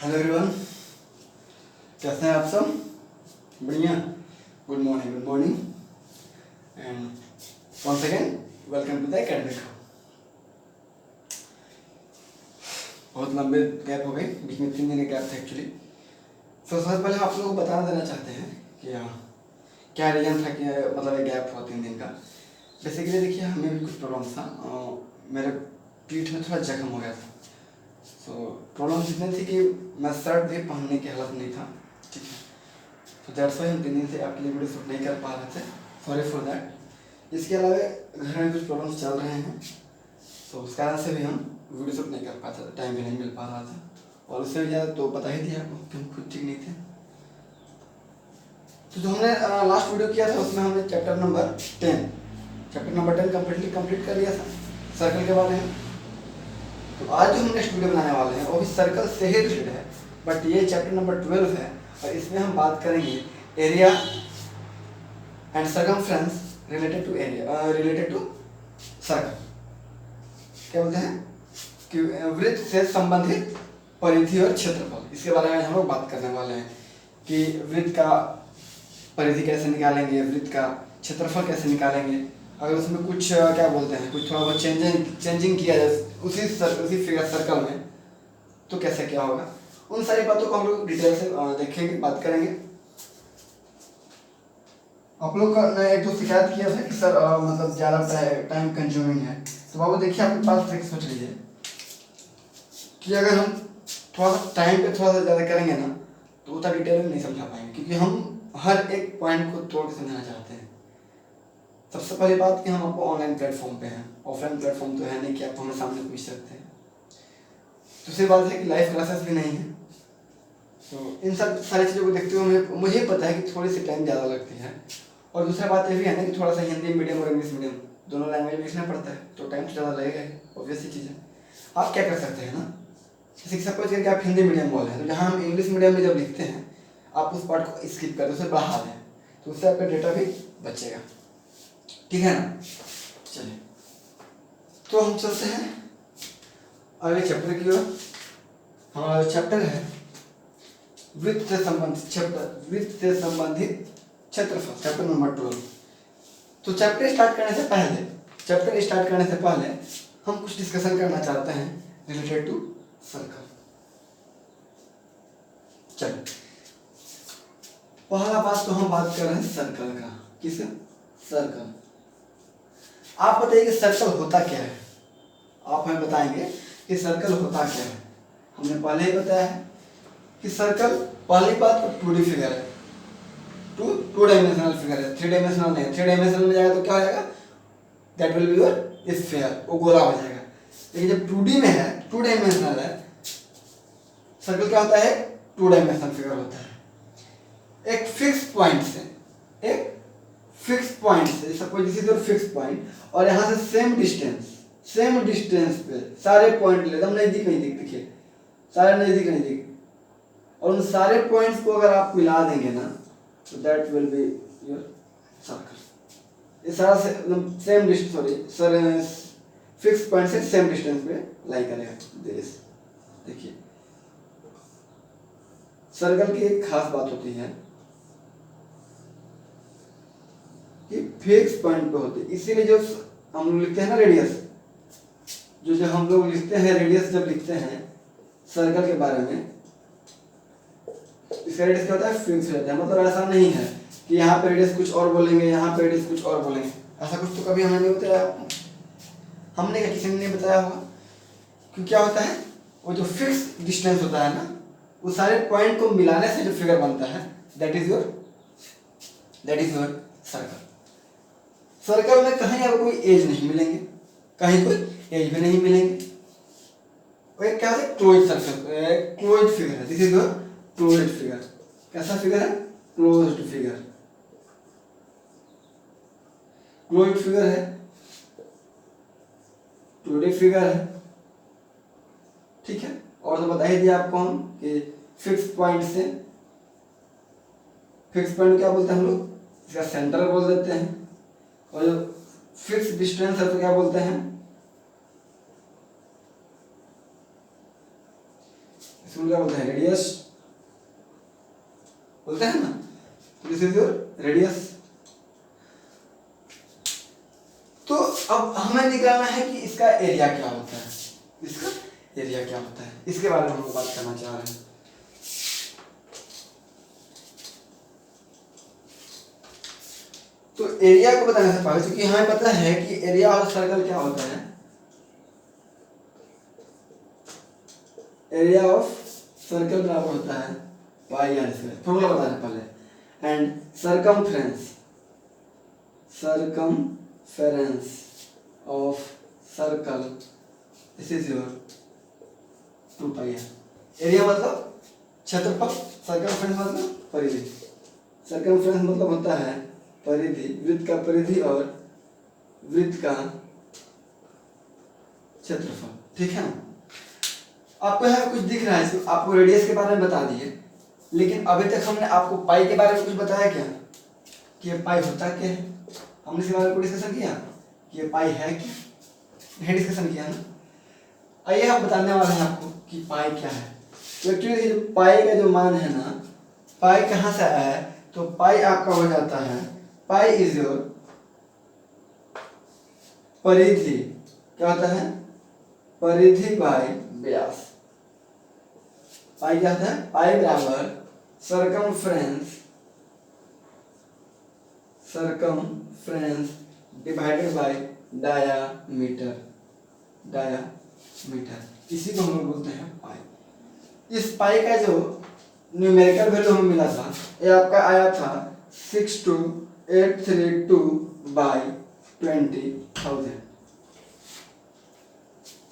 Hello everyone, कैसे हैं आप सब? बढ़िया। Good morning and once again welcome to the academic. बहुत लंबे गैप हो गए, बीच में 3 दिन का गैप था एक्चुअली। सबसे पहले आप लोगों को बता देना चाहते हैं कि क्या रीज़न था कि मतलब ये गैप हुआ 3 दिन का। बेसिकली देखिए, हमें भी कुछ प्रॉब्लम था। मेरे पीठ में थोड़ा जख्म हो गया था। सो प्रॉब्लम इतनी थी कि मैं शर्ट भी पहनने की हालत नहीं था, ठीक है। तो दैट्स वाई हम 3 दिन से आपके लिए वीडियो शूट नहीं कर पा रहे थे। Sorry for that. इसके अलावा घर में कुछ प्रॉब्लम्स चल रहे हैं, तो उस कारण से भी हम वीडियो शूट नहीं कर पाते थे, टाइम भी नहीं मिल पा रहा था। और उससे भी ज़्यादा तो पता ही दिया आपको कि हम खुद ठीक नहीं थे। तो जो हमने लास्ट वीडियो किया था उसमें हमने चैप्टर नंबर 10 कंप्लीट कर लिया था, सर्कल के बारे में। तो आज जो हम नेक्स्ट वीडियो बनाने वाले हैं वो भी सर्कल से ही रिलेटेड है, बट ये चैप्टर नंबर 12 है और इसमें हम बात करेंगे area and circumference related to circle. क्या बोलते हैं कि वृत्त से संबंधित परिधि और क्षेत्रफल, इसके बारे में हम लोग बात करने वाले हैं कि वृत्त का परिधि कैसे निकालेंगे, वृत्त का क्षेत्रफल कैसे निकालेंगे। अगर उसमें कुछ क्या बोलते हैं, कुछ थोड़ा बहुत चेंजिंग किया जाए उसी फिगर सर्कल में, तो कैसे क्या होगा, उन सारी बातों को हम लोग डिटेल से देखेंगे, बात करेंगे। आप लोग ने एक दो शिकायत किया था कि सर मतलब ज़्यादा टाइम कंज्यूमिंग है। तो बाबू देखिए, आपके पास एक सोच लीजिए कि अगर हम थोड़ा सा टाइम पे थोड़ा सा ज़्यादा करेंगे ना, तो उतना डिटेल में नहीं समझा पाएंगे, क्योंकि हम हर एक पॉइंट को तोड़ के समझाना चाहते हैं। सबसे पहली बात कि हम आपको ऑनलाइन प्लेटफॉर्म पे हैं, ऑफलाइन प्लेटफॉर्म तो है नहीं कि आप हमें सामने पूछ सकते हैं। दूसरी बात है कि लाइव क्लासेस भी नहीं है। तो इन सब सारी चीज़ों को देखते हुए मुझे पता है कि थोड़ी सी टाइम ज़्यादा लगती है। और दूसरा बात ये भी है ना कि थोड़ा सा हिंदी मीडियम और इंग्लिश मीडियम दोनों लैंग्वेज में लिखना पड़ता है, तो टाइम तो ज़्यादा लगेगा ही, ऑब्वियस सी चीज़ है। आप क्या कर सकते हैं ना, जैसे कि सपोज करके आप हिंदी मीडियम बोल रहे हैं, तो जहाँ हम इंग्लिश मीडियम में जब लिखते हैं आप उस पार्ट को स्किप करें, उसे बढ़ा दें, तो उससे आपका डेटा भी बचेगा, ठीक है ना। चलिए, तो हम चलते हैं अगले चैप्टर की ओर। हमारा चैप्टर है वृत्त से संबंधित क्षेत्रफल, चैप्टर नंबर 12। तो चैप्टर स्टार्ट करने से पहले हम कुछ डिस्कशन करना चाहते हैं रिलेटेड टू सर्कल। चलिए, पहला बात तो हम बात कर रहे हैं सर्कल का। किसका? सर्कल। आप बताइए कि सर्कल होता क्या है। आप हमें बताएंगे कि सर्कल होता क्या है। हमने पहले ही बताया है कि सर्कल पहली बात तो 2D फिगर है, टू डायमेंशनल फिगर है, 3 डायमेंशनल नहीं है। 3 डायमेंशनल में जाएगा तो क्या हो जाएगा, that will be your sphere, वो गोला हो जाएगा। लेकिन जब 2D में है, 2 डायमेंशनल है, सर्कल क्या होता है, 2 डायमेंशनल फिगर होता है। एक फिक्स पॉइंट से suppose this is your fix point, और यहाँ से सेम डिस्टेंस पे सारे पॉइंट ले, एकदम नजदीक देखिए, सारे नजदीक, और उन सारे पॉइंट्स को अगर आप मिला देंगे ना, तो that will be your circle. ये सारा सेम डिस्टेंस फिक्स पॉइंट से सेम डिस्टेंस पे लाई करेगा। देखिए, सर्कल की एक खास बात होती है कि फिक्स पॉइंट पे होते हैं, इसीलिए जो हम लोग लिखते हैं ना रेडियस, जो हम लोग लिखते हैं रेडियस, जब लिखते हैं सर्कल के बारे में, इसका रेडियस क्या होता है, फिक्स रहता है। मतलब ऐसा नहीं है कि यहाँ पे रेडियस कुछ और बोलेंगे, यहाँ पे रेडियस कुछ और बोलेंगे, ऐसा कुछ तो कभी हमें नहीं बताया आपको, हमने किसी ने नहीं बताया होगा। क्योंकि क्या होता है, वो जो फिक्स डिस्टेंस होता है ना, वो सारे पॉइंट को मिलाने से जो फिगर बनता है, that is your circle. Circle में कहीं आपको कोई एज नहीं मिलेंगे, कहीं कोई एज भी नहीं मिलेंगे। वो एक क्या होता है, क्लोज्ड फिगर है। This is your closed figure. कैसा फिगर है, क्लोज्ड फिगर है, 2D फिगर है, ठीक है। और तो बता ही दिया आपको हम कि फिक्स पॉइंट क्या बोलते हैं हम लोग, इसका सेंटर बोल देते हैं। और जो फिक्स डिस्टेंस है तो क्या बोलते हैं, इसको क्या बोलते हैं, रेडियस बोलते हैं ना, तो दिस इज योर रेडियस। तो अब हमें निकालना है कि इसका एरिया क्या होता है, इसका एरिया क्या होता है, इसके बारे में हम बात करना चाह रहे हैं। तो एरिया को बताने से पहले, क्योंकि हमें पता है कि एरिया ऑफ सर्कल क्या होता है, एरिया ऑफ सर्कल बराबर होता है पाई आर स्क्वायर, फॉर्मूला बताने पहले, and circumference of circle this is your 2 pi r. Area मतलब क्षेत्रफल, सरकमफ्रेंस मतलब परिधि, सरकमफ्रेंस मतलब होता है परिधि, वृत्त का परिधि और वृत्त का क्षेत्रफल, ठीक है ना। आपको यहाँ कुछ दिख रहा है, आपको रेडियस के बारे में बता दिए, लेकिन अभी तक हमने आपको पाई के बारे में कुछ बताया क्या, कि ये पाई होता क्या है, हमने इसके बारे में डिस्कशन किया कि ये पाई है क्या, नहीं डिस्कशन किया ना। आइए हम बताने वाले हैं आपको कि पाई क्या है। तो एक्चुअली जो पाई का जो मान है ना, पाई कहाँ से आया है, तो पाई आपका हो जाता है, पाई इज योर परिधि, क्या होता है, परिधि बाय व्यास। पाई क्या होता है, पाई बराबर सरकमफ्रेंस डिवाइडेड बाय डायामीटर, इसी को हम लोग बोलते हैं पाई। इस पाई का जो न्यूमेरिकल वैल्यू हमें मिला था, ये आपका आया था 62832 बाई 20,000,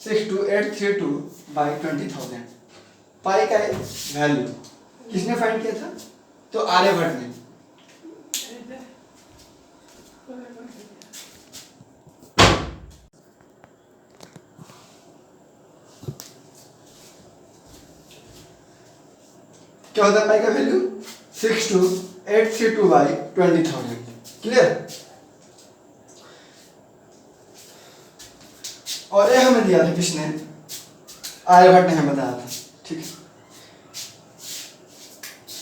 62832 बाई 20,000 पाई का वैल्यू किसने फाइंड किया था, तो आर्यभट्ट ने। क्या होता है पाई का वैल्यू, 62832 बाई 20,000, क्लियर। और ये हमें दिया था किसने, आर्यभट्ट ने हमें बताया था, ठीक है।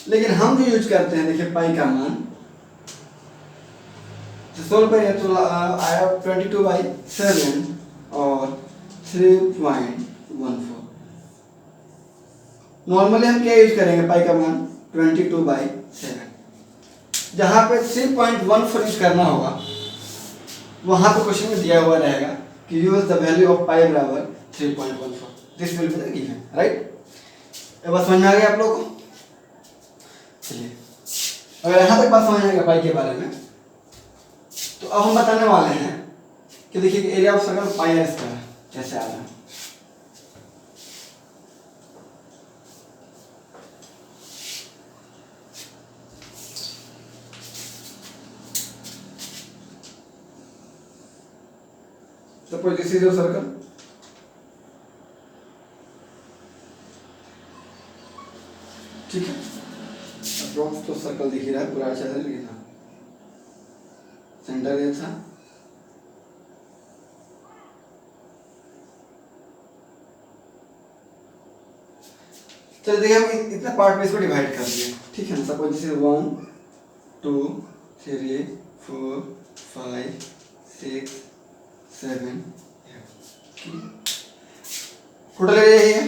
लेकिन हम जो यूज करते हैं, देखिए पाई का मान सोल्व करिए तो आया 22/7 और 3.14। नॉर्मली हम क्या यूज करेंगे, पाई का मान 22/7, जहां पे 3.14 यूज करना होगा, वहां पे क्वेश्चन में दिया हुआ रहेगा कि यूज द वैल्यू ऑफ पाई बराबर 3.14, this will be the given, right. ये बात समझ में आ गई आप लोगों को। चलिए, अगर यहाँ तक बात समझ में आ गया पाई के बारे में, तो अब हम बताने वाले हैं कि देखिए area of circle pi r square कैसे आ रहा है। Suppose this is your circle, ठीक है, अप्रॉक्स तो सर्कल दिख ही रहा है पूरा अच्छा से, लिखा सेंटर ये था, चलो देखिए हम इतना पार्ट में इसको डिवाइड कर दिए, ठीक है ना। Suppose this is 1 2 3 4 5 6 7 8, total area यही है,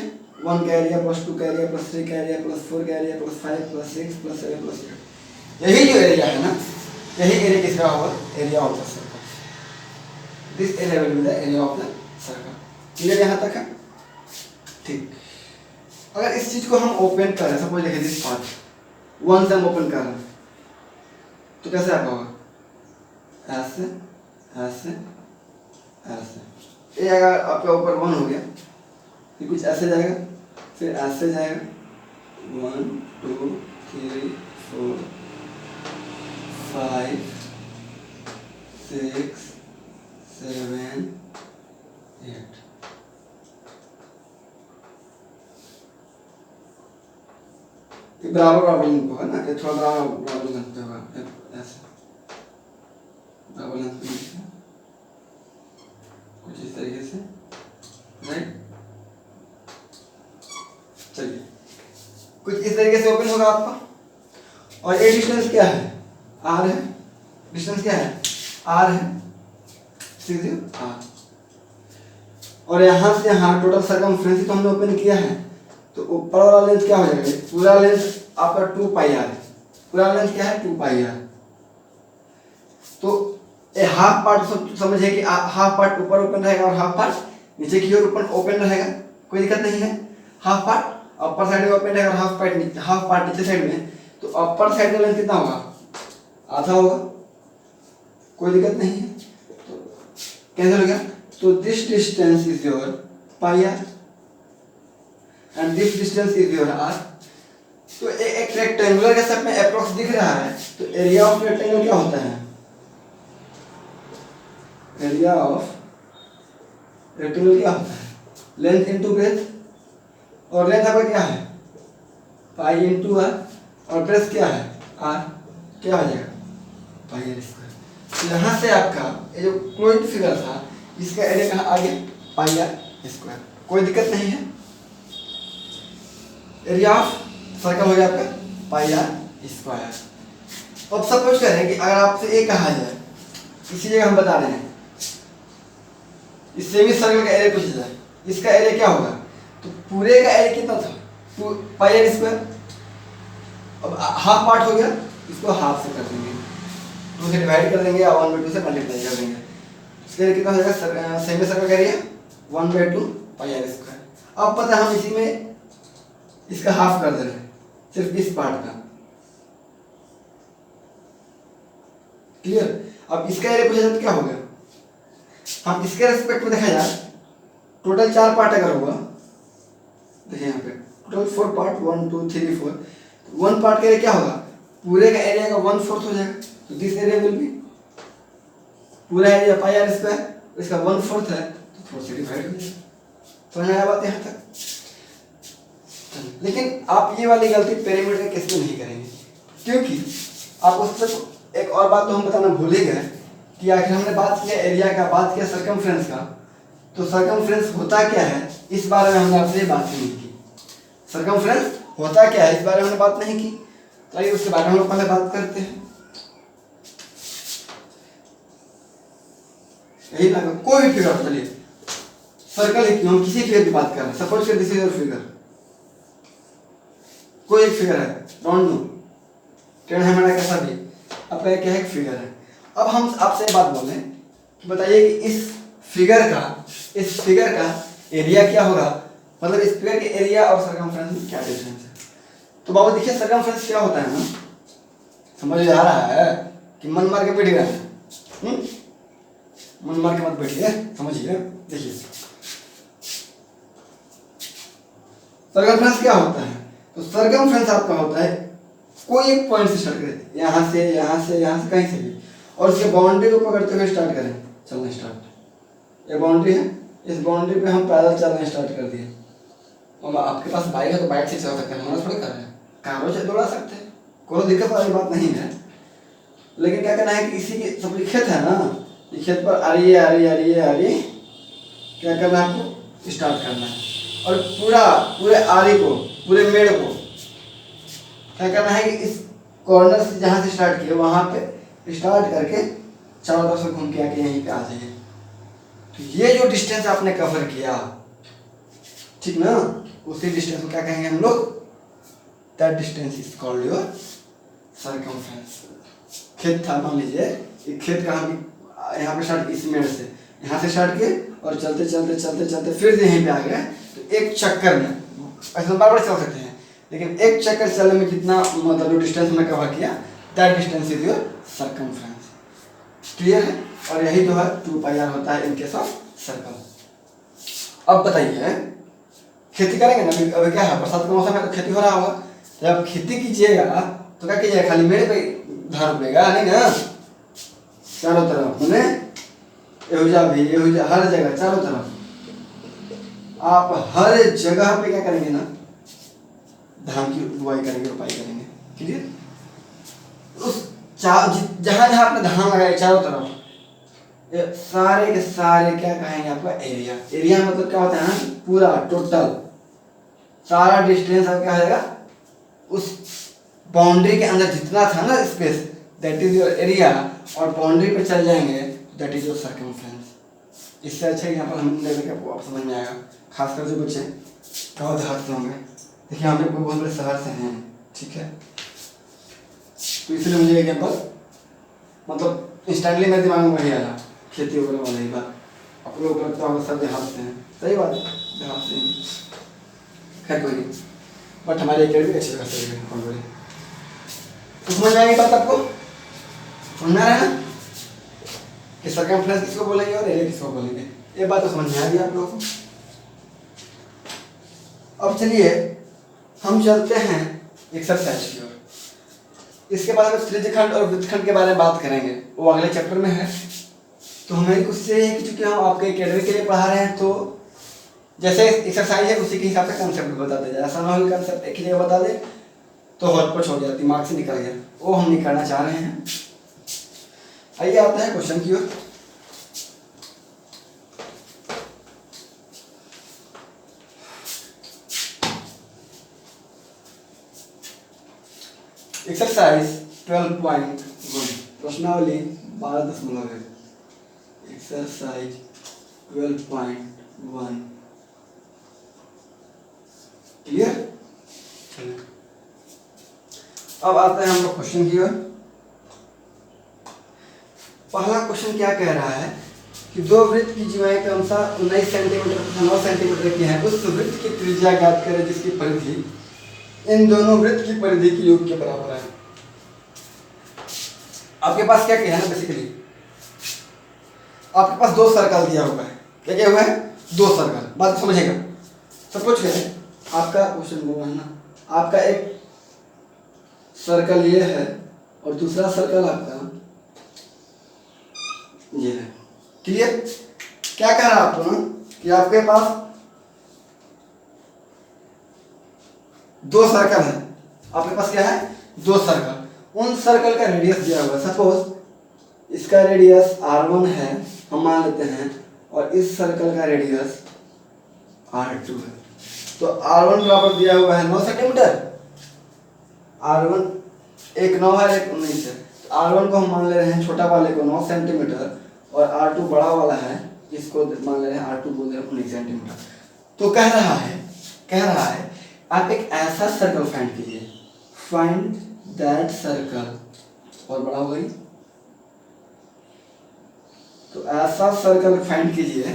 1 का एरिया प्लस 2 का एरिया प्लस 3 का एरिया प्लस 4 का area plus 5 plus 6 plus 7 plus 8, यही जो एरिया है ना, यही एरिया किसका होगा, area of the circle. This area will be the area of the circle, clear यहाँ तक है, ठीक। अगर इस चीज को हम ओपन करें, सपोज देखिए दिस पार्ट 1 से हम ओपन कर रहे हैं, तो कैसे आपका होगा, ऐसे ऐसे ऐसे, ये अगर आपका ऊपर 1 हो गया, ये कुछ ऐसे जाएगा, फिर ऐसे जाएगा, 1 2 3 4 5 6 7 8, ये बराबर बराबर लेंथ होगा ना, ये थोड़ा बराबर लेंथ पे होगा, ऐसे बराबर लेंथ पे लिखा कुछ इस तरीके से, राइट। चलिए इस तरीके से ओपन होगा आपका। और ये डिस्टेंस क्या है, आर है, डिस्टेंस क्या है, आर है, सीधे आर। और यहाँ से यहाँ टोटल सर्कमफ्रेंस तो हमने ओपन किया है, तो ऊपर वाला लेंथ क्या हो जाएगा, पूरा लेंथ आपका 2 पाई आर है, पूरा लेंथ क्या है 2 पाई आर। तो ये हाफ पार्ट समझे कि हाफ पार्ट ऊपर ओपन रहेगा और हाफ पार्ट नीचे की ओर ओपन रहेगा, कोई दिक्कत नहीं है। हाफ पार्ट अपर साइड में ओपन रहेगा और हाफ पार्ट नीचे साइड में, तो अपर साइड का लेंथ कितना होगा, आधा होगा, कोई दिक्कत नहीं है। तो कैंसिल हो गया। तो this distance is your pi r and this distance is your r. तो एक रेक्टेंगुलर के शेप में अप्रोक्स दिख रहा है, तो एरिया ऑफ रेक्टेंगल क्या होता है, एरिया ऑफ रेक्टेंगल क्या होता है, लेंथ इनटू ब्रेथ। और लेंथ आपका क्या है पाई इनटू आर, और ब्रेथ क्या है आर, क्या हो जाएगा पाई आर स्क्वायर। यहाँ से आपका ये जो क्लोज्ड फिगर था इसका एरिया कहाँ आ गया, पाई आर स्क्वायर, कोई दिक्कत नहीं है। एरिया ऑफ सर्कल हो गया आपका पाई आर स्क्वायर। अब सपोज करें कि अगर आपसे ये कहा जाए, इसी जगह हम बता रहे हैं, इस सेमी सर्कल का एरिया पूछा जाए, इसका एरिया क्या होगा, तो पूरे का एरिया कितना था, पाई आर स्क्वायर। अब हाफ पार्ट हो गया, इसको हाफ से कर देंगे, 2 से डिवाइड कर देंगे या 1/2 से मल्टीप्लाई कर देंगे। इसका एरिया कितना हो जाएगा, सेमी सर्कल का एरिया 1/2 पाई आर स्क्वायर। अब पता है हम इसी में इसका हाफ कर दे रहे हैं, सिर्फ इस पार्ट का, क्लियर। अब इसका एरिया पूछा जाए तो क्या होगा, हम इसके रेस्पेक्ट में देखा जाए टोटल 4 पार्ट अगर हुआ, देखिए यहाँ पे टोटल 4 पार्ट 1 2 3 4, 1 पार्ट का एरिया क्या होगा, पूरे का एरिया का 1/4 हो जाएगा। तो दिस एरिया विल बी, पूरा एरिया पाई आर स्क्वायर, इसका 1/4 है तो 4 से डिवाइड हो जाएगा। समझ में आया बात यहाँ तक। लेकिन आप ये वाली गलती पिरामिड के केस में नहीं करेंगे, क्योंकि आपको सबसे एक और बात तो हम बताना भूल ही गए कि आखिर हमने बात किया एरिया का, बात किया सर्कमफ्रेंस का, तो सर्कमफ्रेंस होता क्या है इस बारे में हमने आपसे बात नहीं की। सर्कमफ्रेंस होता क्या है इस बारे में हमने बात नहीं की, तो आइए उसके बारे में हम लोग पहले बात करते हैं। यही ना, कोई भी फिगर, चलिए सर्कल ही क्यों, हम किसी फिगर की बात कर रहे हैं, सपोज कर दिस इज योर फिगर, कोई एक फिगर है, डोंट नो टेढ़ा है मेरा कैसा भी, आपका एक क्या है, एक फिगर है। अब हम आपसे बात बोल रहे हैं कि बताइए कि इस फिगर का एरिया क्या होगा, मतलब इस फिगर के एरिया और सर्कमफ्रेंस में क्या डिफरेंस है। तो बाबू देखिए सर्कमफ्रेंस क्या होता है ना, समझ आ रहा है कि मन मार के बैठ गया है, मन मार के मत बैठिए, समझिए। देखिए सर्कमफ्रेंस क्या होता है, तो सर्कमफ्रेंस आपका होता है कोई एक पॉइंट से स्टार्ट करें, यहाँ से कहीं से भी, और उसके बाउंड्री को पकड़ते हुए स्टार्ट करें चलना स्टार्ट। ये बाउंड्री है, इस बाउंड्री पे हम पैदल चलना स्टार्ट कर दिए। और आपके पास बाइक है तो बाइक से चल सकते हैं, हमारा थोड़ी कर रहे हैं, कारों से दौड़ा सकते हैं, कोई दिक्कत वाली बात नहीं है। लेकिन क्या करना है कि इसी के सब खेत है ना, ये खेत पर आ रही है, क्या करना है आपको, स्टार्ट करना है। और पूरे आरी को, पूरे मेड़ को क्या करना है कि इस कॉर्नर से जहाँ से स्टार्ट किया वहाँ पे स्टार्ट करके चारों तरफ से घूम के आके यहीं पे आ जाइए। तो ये जो डिस्टेंस आपने कवर किया, ठीक ना, उसी डिस्टेंस को क्या कहेंगे हम लोग, that distance is called your circumference. खेत था मान लीजिए, एक खेत का हम यहाँ पे स्टार्ट, इस मेड़ से यहाँ से स्टार्ट किए और चलते फिर से यहीं पे आ गए, तो एक चक्कर में ऐसे बार चल सकते हैं, लेकिन एक चक्कर चलने में कितना मतलब डिस्टेंस हमने कवर किया, that distance is your circumference. Clear है। और यही जो है 2 पाई आर होता है इन केस ऑफ सर्कल। अब बताइए खेती करेंगे ना, अभी क्या है बरसात का मौसम है तो खेती हो रहा होगा, जब खेती कीजिएगा तो क्या कीजिएगा, खाली मेरे पे ध्यान रुकेगा नहीं ना, चारों तरफ मैंने हर जगह चारों तरफ आप हर जगह पे क्या करेंगे ना, धान की बुआई करेंगे, रोपाई करेंगे। क्लियर। उस जहां जहां आपने धान लगाए चारों तरफ, ये सारे के सारे क्या कहेंगे आपका एरिया मतलब क्या होता है ना, पूरा टोटल सारा डिस्टेंस अब क्या हो जाएगा उस बाउंड्री के अंदर जितना था ना space, that is your area, और बाउंड्री पे चल जाएंगे दैट इज योर सर्कमफ्रेंस। इससे अच्छा एग्जाम्पल हम लेकर के आपको समझ में आएगा, खासकर जो बच्चे गाँव देहात से होंगे। देखिए हम लोग बहुत बड़े शहर से हैं, ठीक है, तो इसलिए मुझे एग्जाम्पल मतलब इंस्टेंटली मेरे दिमाग में वही आया, खेती वगैरह वाला ही बात। आप लोग लगता होगा सब देहात से हैं, सही बात है, देहात से ही, खैर कोई नहीं, बट हमारी अकेडमी अच्छी तरह से कौन बड़ी तो समझ में आएगी बात आपको, समझ में आ रहा है ना कि सर्कमफ्रेंस किसको बोलेंगे और एरिया किसको बोलेंगे, ये बात तो समझ में आ गई आप लोगों को। अब चलिए हम चलते हैं एक्सरसाइज की ओर। इसके बाद में त्रिज्यखंड और वृत्तखंड के बारे में बात करेंगे, वो अगले चैप्टर में है। तो हमें उससे है कि चूंकि हम आपके अकेडमी के लिए पढ़ा रहे हैं, तो जैसे एक्सरसाइज है उसी के हिसाब से कंसेप्ट बताते जाए, ऐसा ना हो कंसेप्ट एक ही जगह बता दे तो हौच-पौच हो गया, दिमाग से निकल गया, वो हम नहीं करना चाह रहे हैं। आइए आते हैं क्वेश्चन की ओर। एक्सरसाइज 12.1 प्रश्नावली 12.1। Exercise 12.1 clear. चलिए अब आते हैं हम लोग क्वेश्चन की ओर। पहला क्वेश्चन क्या कह रहा है कि दो वृत्त की जीवाएं क्रमशः 19 सेंटीमीटर तथा 9 सेंटीमीटर की हैं, उस वृत्त की त्रिज्या ज्ञात करें जिसकी परिधि इन दोनों वृत्त की परिधि के योग के बराबर है। आपके पास क्या क्या है ना, बेसिकली आपके पास दो सर्कल दिया हुआ है, क्या क्या हुआ है, दो सर्कल, बात समझेगा। सब कुछ है आपका क्वेश्चन वो है ना, आपका एक सर्कल ये है और दूसरा सर्कल आपका ये है, क्लियर। क्या कह रहा है आपको ना कि आपके पास दो सर्कल है, आपके पास क्या है, दो सर्कल, उन सर्कल का रेडियस दिया हुआ है। सपोज इसका रेडियस r1 है, हम मान लेते हैं, और इस सर्कल का रेडियस r2 है। तो r1 बराबर दिया हुआ है 9 सेंटीमीटर, r1 एक 9 है एक 19 है, तो r1 को हम मान ले रहे हैं छोटा वाले को 9 सेंटीमीटर, और r2 बड़ा वाला है इसको मान ले रहे हैं r2 बोल रहे हैं 19 सेंटीमीटर। तो कह रहा है आप एक ऐसा सर्कल फाइंड कीजिए, फाइंड दैट सर्कल, और बड़ा वही, तो ऐसा सर्कल फाइंड कीजिए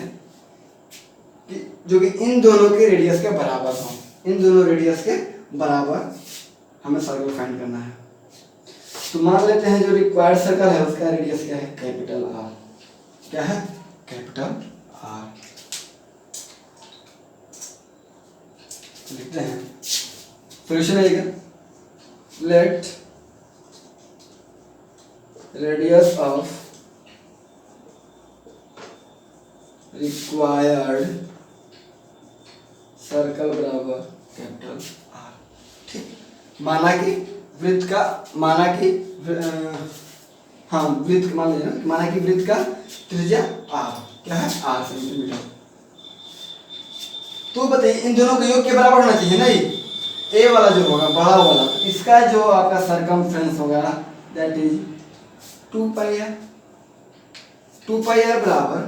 कि जो कि इन दोनों के रेडियस के बराबर हो, इन दोनों रेडियस के बराबर हमें सर्कल फाइंड करना है। तो मान लेते हैं जो रिक्वायर्ड सर्कल है उसका रेडियस क्या है, कैपिटल R, क्या है, कैपिटल R। लिखते हैं सॉल्यूशन आएगा, late radius of required circle बराबर कैपिटल R। ठीक, माना कि वृत्त का, माना कि हाँ वृत्त मान लीजिए ना, माना कि वृत्त का त्रिज्या R, क्या है, R सेंटीमीटर। तो बताइए इन दोनों के योग के बराबर होना चाहिए नहीं, ए वाला जो होगा बड़ा वाला, इसका जो आपका सर्कमफ्रेंस होगा that is 2 pi r। 2 pi r बराबर,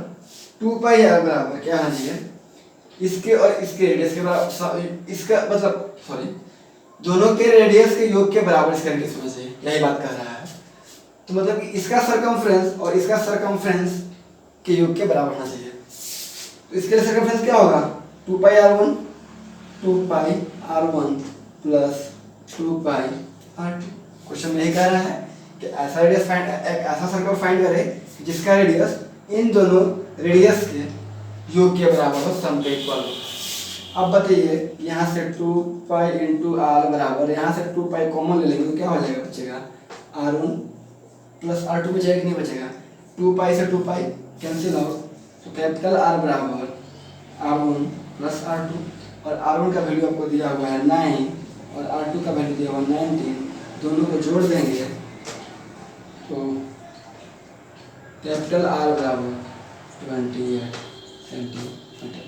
2 पाई r बराबर क्या होना चाहिए, इसके और इसके रेडियस के बराबर, इसका मतलब सॉरी दोनों के रेडियस के योग के बराबर इसका रेडियस होना चाहिए, यही बात कर रहा है। तो मतलब कि इसका सर्कमफ्रेंस और इसका सर्कमफ्रेंस के योग के बराबर होना चाहिए। तो इसके लिए सर्कमफ्रेंस क्या होगा, 2 पाई r1, 2 पाई r1 प्लस 2 पाई r2। क्वेश्चन में यही कह रहा है कि ऐसा रेडियस फाइंड, एक ऐसा सर्कल फाइंड करें जिसका रेडियस इन दोनों रेडियस के योग के बराबर हो, सम के इक्वल हो। अब बताइए यहाँ से 2 पाई इंटू r बराबर, यहाँ से 2 पाई कॉमन ले लेंगे तो क्या हो जाएगा, बचेगा r1 प्लस r2 बचेगा कि नहीं बचेगा, 2 पाई से 2 पाई कैंसिल आउट, तो कैपिटल R बराबर r1 प्लस r2, और r1 का वैल्यू आपको दिया हुआ है 9 और r2 का वैल्यू दिया हुआ है 19, दोनों को जोड़ देंगे तो कैपिटल R बराबर 28 सेंटीमीटर।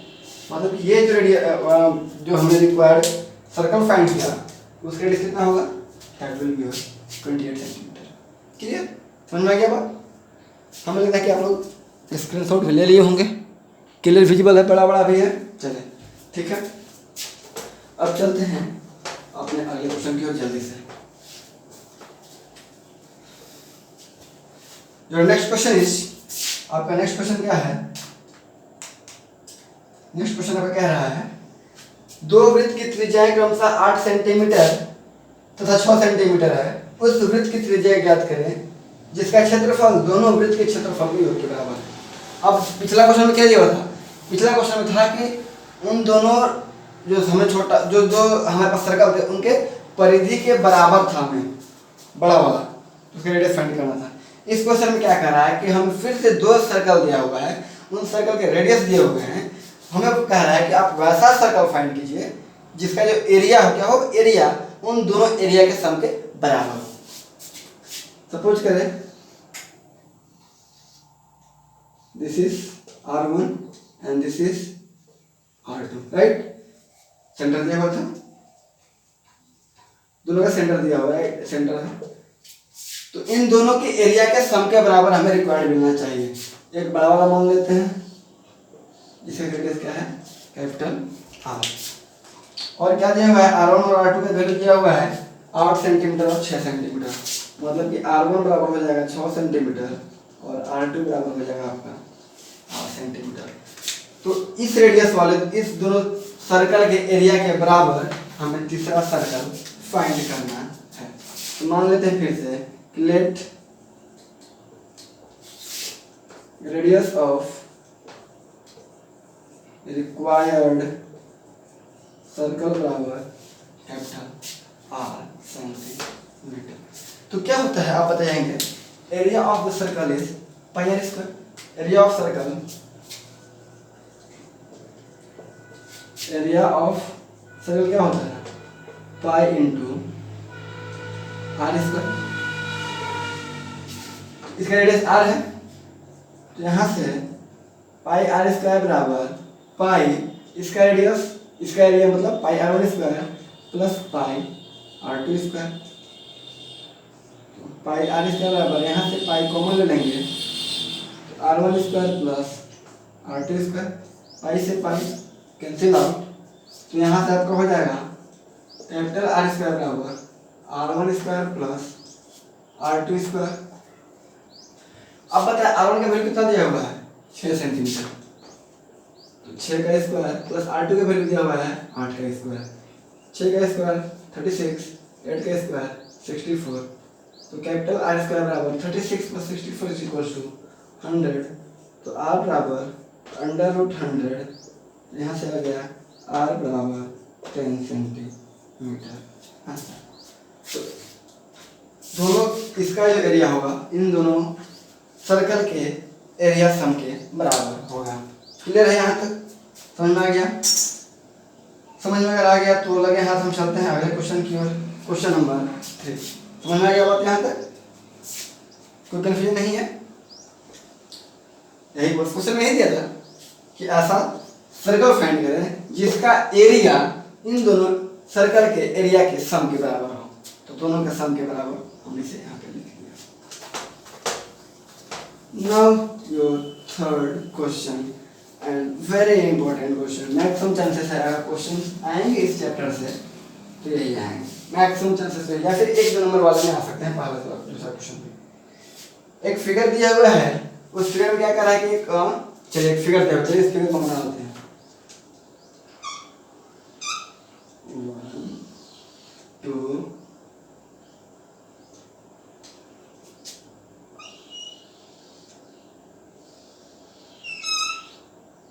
मतलब ये जो हमने रिक्वायर्ड सर्कल फाइंड किया उसका रेडियस कितना होगा, that will B 28 centimetre. Clear, समझ में आ गया बात? हमें लगता है कि आप लोग स्क्रीनशॉट भी ले लिए होंगे, क्लियर विजिबल है, बड़ा बड़ा भी है। चले ठीक है, अब चलते हैं अपने अगले क्वेश्चन की ओर जल्दी से। योर नेक्स्ट क्वेश्चन इज, आपका नेक्स्ट क्वेश्चन क्या है? नेक्स्ट क्वेश्चन आपका कह रहा है दो वृत्त की त्रिज्याएं क्रमशः 8 सेंटीमीटर तथा 6 सेंटीमीटर है, उस वृत्त की त्रिज्या ज्ञात करें जिसका क्षेत्रफल दोनों वृत्त के क्षेत्रफल के योग के बराबर है। अब पिछला क्वेश्चन में क्या दिया हुआ था? पिछला क्वेश्चन में था कि उन दोनों जो हमें छोटा जो जो हमारे पास सर्कल थे उनके परिधि के बराबर था, हमें बड़ा वाला उसका रेडियस फाइंड करना था। इस क्वेश्चन में क्या कर रहा है कि हम फिर से दो सर्कल दिया हुआ है, उन सर्कल के रेडियस दिए हुए हैं, हमें कह रहा है कि आप वैसा सर्कल फाइंड कीजिए जिसका जो एरिया हो, क्या हो, एरिया उन दोनों एरिया के सम के बराबर हो। सपोज करें this is R1 and this is R2, right? Centre दिया हुआ था, दोनों का सेंटर दिया हुआ है, सेंटर है, तो इन दोनों के एरिया के सम के बराबर हमें रिक्वायर्ड मिलना चाहिए। एक बड़ा वाला मान लेते हैं जिसका रेडियस क्या है, कैपिटल R, और क्या दिया हुआ है, R1 और R2 का वैल्यू दिया हुआ है 8 सेंटीमीटर और 6 सेंटीमीटर, मतलब कि R1 बराबर हो जाएगा 6 सेंटीमीटर और R2 बराबर हो जाएगा आपका 8 सेंटीमीटर। तो इस रेडियस वाले इस दोनों सर्कल के एरिया के बराबर हमें तीसरा सर्कल फाइंड करना है। तो मान लेते हैं फिर से, let radius of required circle बराबर कैपिटल R सेंटीमीटर। तो क्या होता है आप बताएंगे, area of the circle is pi r square. Area of circle, area of circle क्या होता है, पाई इंटू आर स्क्वायर। इसका रेडियस R है, तो यहाँ से पाई आर स्क्वायर बराबर पाई इसका रेडियस, इसका एरिया मतलब pi R1 square plus pi R2 square. Pi r square बराबर, यहाँ से पाई कॉमन ले लेंगे तो R1 square plus R2 square, पाई से पाई कैंसिल आउट, तो यहाँ से आपका हो जाएगा कैपिटल R स्क्वायर बराबर R1 square plus R2 square. अब बताए R1 का वैल्यू कितना दिया हुआ है, 6 सेंटीमीटर, तो 6 का स्क्वायर प्लस R2 का वैल्यू दिया हुआ है 8 का स्क्वायर, 6 का स्क्वायर 36, 8 का स्क्वायर 64, तो कैपिटल R स्क्वायर बराबर 36 प्लस 64 इज इक्वल टू 100, तो R बराबर अंडर रूट 100, यहाँ से आ गया R बराबर 10 सेंटीमीटर। तो दोनों इसका जो एरिया होगा इन दोनों सर्कल के एरिया सम के बराबर होगा। क्लियर है यहाँ तक, समझ में आ गया? समझ में अगर आ गया तो लगे हाथ हम चलते हैं अगले क्वेश्चन की ओर, क्वेश्चन नंबर 3। समझ में आ गया बात यहाँ तक? कोई कंफ्यूजन नहीं है? यही बस क्वेश्चन में ही दिया था कि ऐसा सर्कल फाइंड करें जिसका एरिया इन दोनों सर्कल के एरिया के सम के बराबर हो, तो दोनों के सम के बराबर हम इसे यहाँ पे लिख दिया। Now your third question and very important question, maximum chances है अगर क्वेश्चन आएंगे इस चैप्टर से तो यही आएंगे, मैक्सिमम चांसेस है, या फिर 1-2 नंबर वाले में आ सकते हैं पहला सवाल दूसरा क्वेश्चन में। एक फिगर दिया हुआ है, उस फिगर में क्या कर रहा है कि चलिए एक फिगर दिया हुआ है, चलिए इस फिगर को बना लेते हैं। 1 2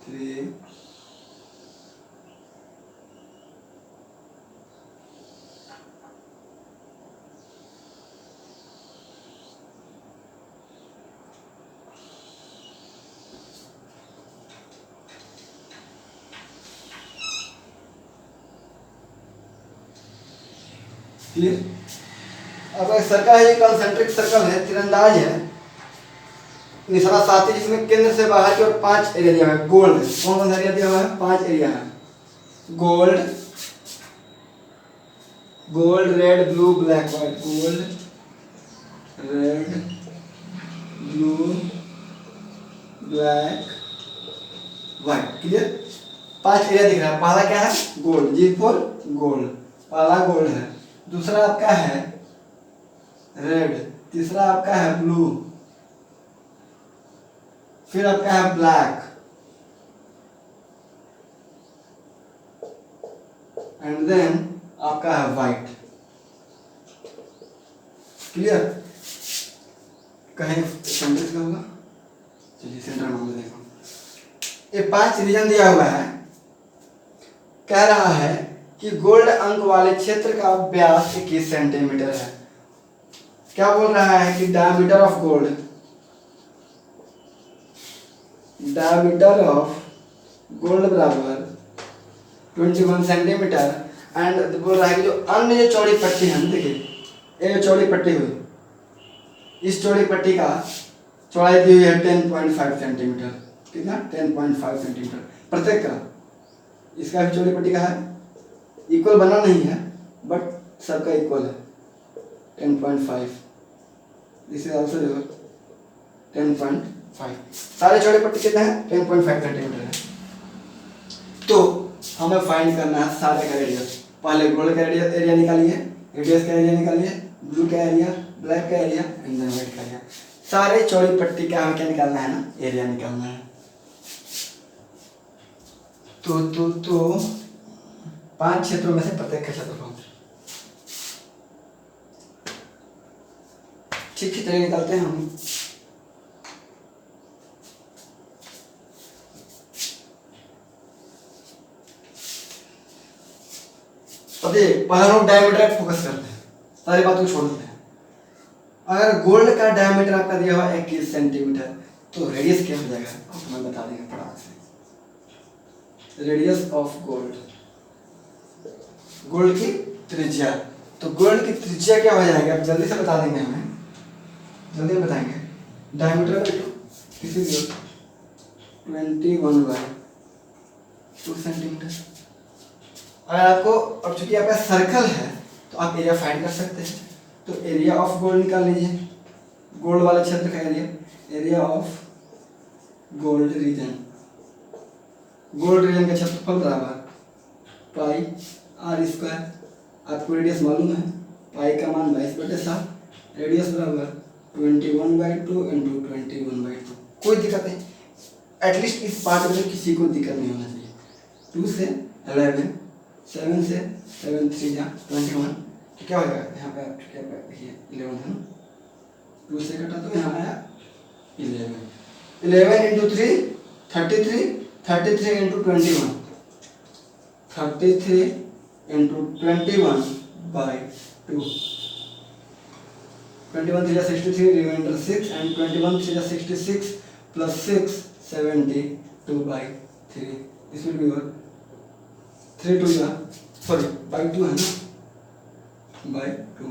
3 क्लियर? अब एक सर्कल है, ये कंसेंट्रिक सर्कल है, तीरंदाज है, निशाना साथी जिसमें केंद्र से बाहर की ओर 5 एरिया दिया हुआ है। गोल्ड कौन कौन सा एरिया दिया हुआ है, 5 एरिया है। Gold, gold red blue black white, gold red blue black white, clear. 5 area दिख रहा है। पहला क्या है? गोल्ड, जी फॉर गोल्ड, पहला गोल्ड है। दूसरा आपका है रेड, तीसरा आपका है ब्लू, फिर आपका है ब्लैक एंड देन आपका है व्हाइट, क्लियर। कहीं सेंटर का होगा, चलिए सेंटर में देखो। ये 5 रीजन दिया हुआ है। कह रहा है कि गोल्ड अंक वाले क्षेत्र का व्यास 21 सेंटीमीटर है। क्या बोल रहा है कि diameter of gold, diameter of gold बराबर 21 सेंटीमीटर एंड बोल रहा है कि जो अन्य जो चौड़ी पट्टी है, देखिए ये जो चौड़ी पट्टी हुई, इस चौड़ी पट्टी का चौड़ाई दी हुई है 10.5 सेंटीमीटर। कितना? 10.5 सेंटीमीटर प्रत्येक का। इसका भी चौड़ी पट्टी का है, इक्वल बना नहीं है बट सबका इक्वल है 10.5। This is also 10.5। सारे चौड़े पट्टी कितना है? 10.5 सेंटीमीटर है। तो हमें फाइंड करना है सारे का रेडियस। पहले गोल्ड का एरिया निकालिए, रेडियस का एरिया निकालिए, ब्लू का एरिया, ब्लैक का एरिया एंड देन व्हाइट का एरिया। सारे चौड़ी पट्टी का हमें क्या निकालना है ना? एरिया निकालना है। तो 5 क्षेत्रों में से प्रत्येक का क्षेत्रफल ठीक ठीक तरह निकालते हैं हम। पहले हम डायमीटर फोकस करते हैं, सारी बातों को छोड़ देते हैं। अगर गोल्ड का डायमीटर आपका दिया हुआ 21 सेंटीमीटर तो रेडियस क्या हो जाएगा? आपको मैं बता देंगे फटाक से। रेडियस ऑफ गोल्ड, गोल्ड की त्रिज्या, तो गोल्ड की त्रिज्या क्या हो जाएगा? आप जल्दी से बता देंगे, हमें जल्दी बताएंगे। डायमीटर का किसी भी 21/2 सेंटीमीटर। अगर आपको, अब चूंकि आपका सर्कल है तो आप एरिया फाइंड कर सकते हैं। तो एरिया ऑफ गोल्ड निकाल लीजिए, गोल्ड वाले क्षेत्र का area, area of gold reason, gold reason का क्षेत्रफल बराबर पाई आर स्क्वायर। आपको रेडियस मालूम है, पाई का मान 22/7, रेडियस बराबर 21/2 इंटू 21/2। कोई दिक्कत नहीं, एटलीस्ट इस पार्ट में किसी को दिक्कत नहीं होना चाहिए। 2 से 11, 7 से 7 3 जा 21, तो क्या हो जाएगा? यहाँ पे क्या देखिए 11 है ना, 2 से कटा तो यहाँ आया 11 into 3 33, 33 into 21, 33 into 21/2, 21 3 63, remainder 6 and 21 3 66 plus 6 72/3। This will be your 3 2 sorry by 2 है ना, बाई 2,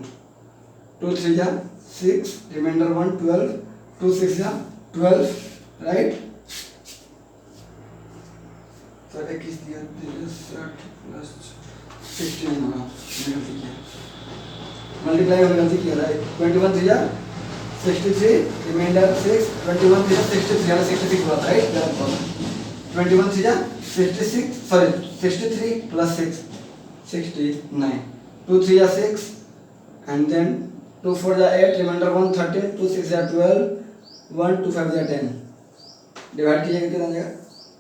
2 3 6, रिमाइंडर 1 12, 2 6 12, राइट। सर एक किस दिया 60 प्लस 16 होगा, गलती किया, मल्टीप्लाई में गलती किया, राइट। 21 3 63, रिमाइंडर 6, 21 3 63 यानी 66 हुआ, राइट। गलत बोला, 21 3 66 sorry 63 plus 6 69, 2 3 6 and then 2 4 8, remainder 1 13, 2 6 12, 1 2 5 10, divide कीजिएगा कितना आ जाएगा?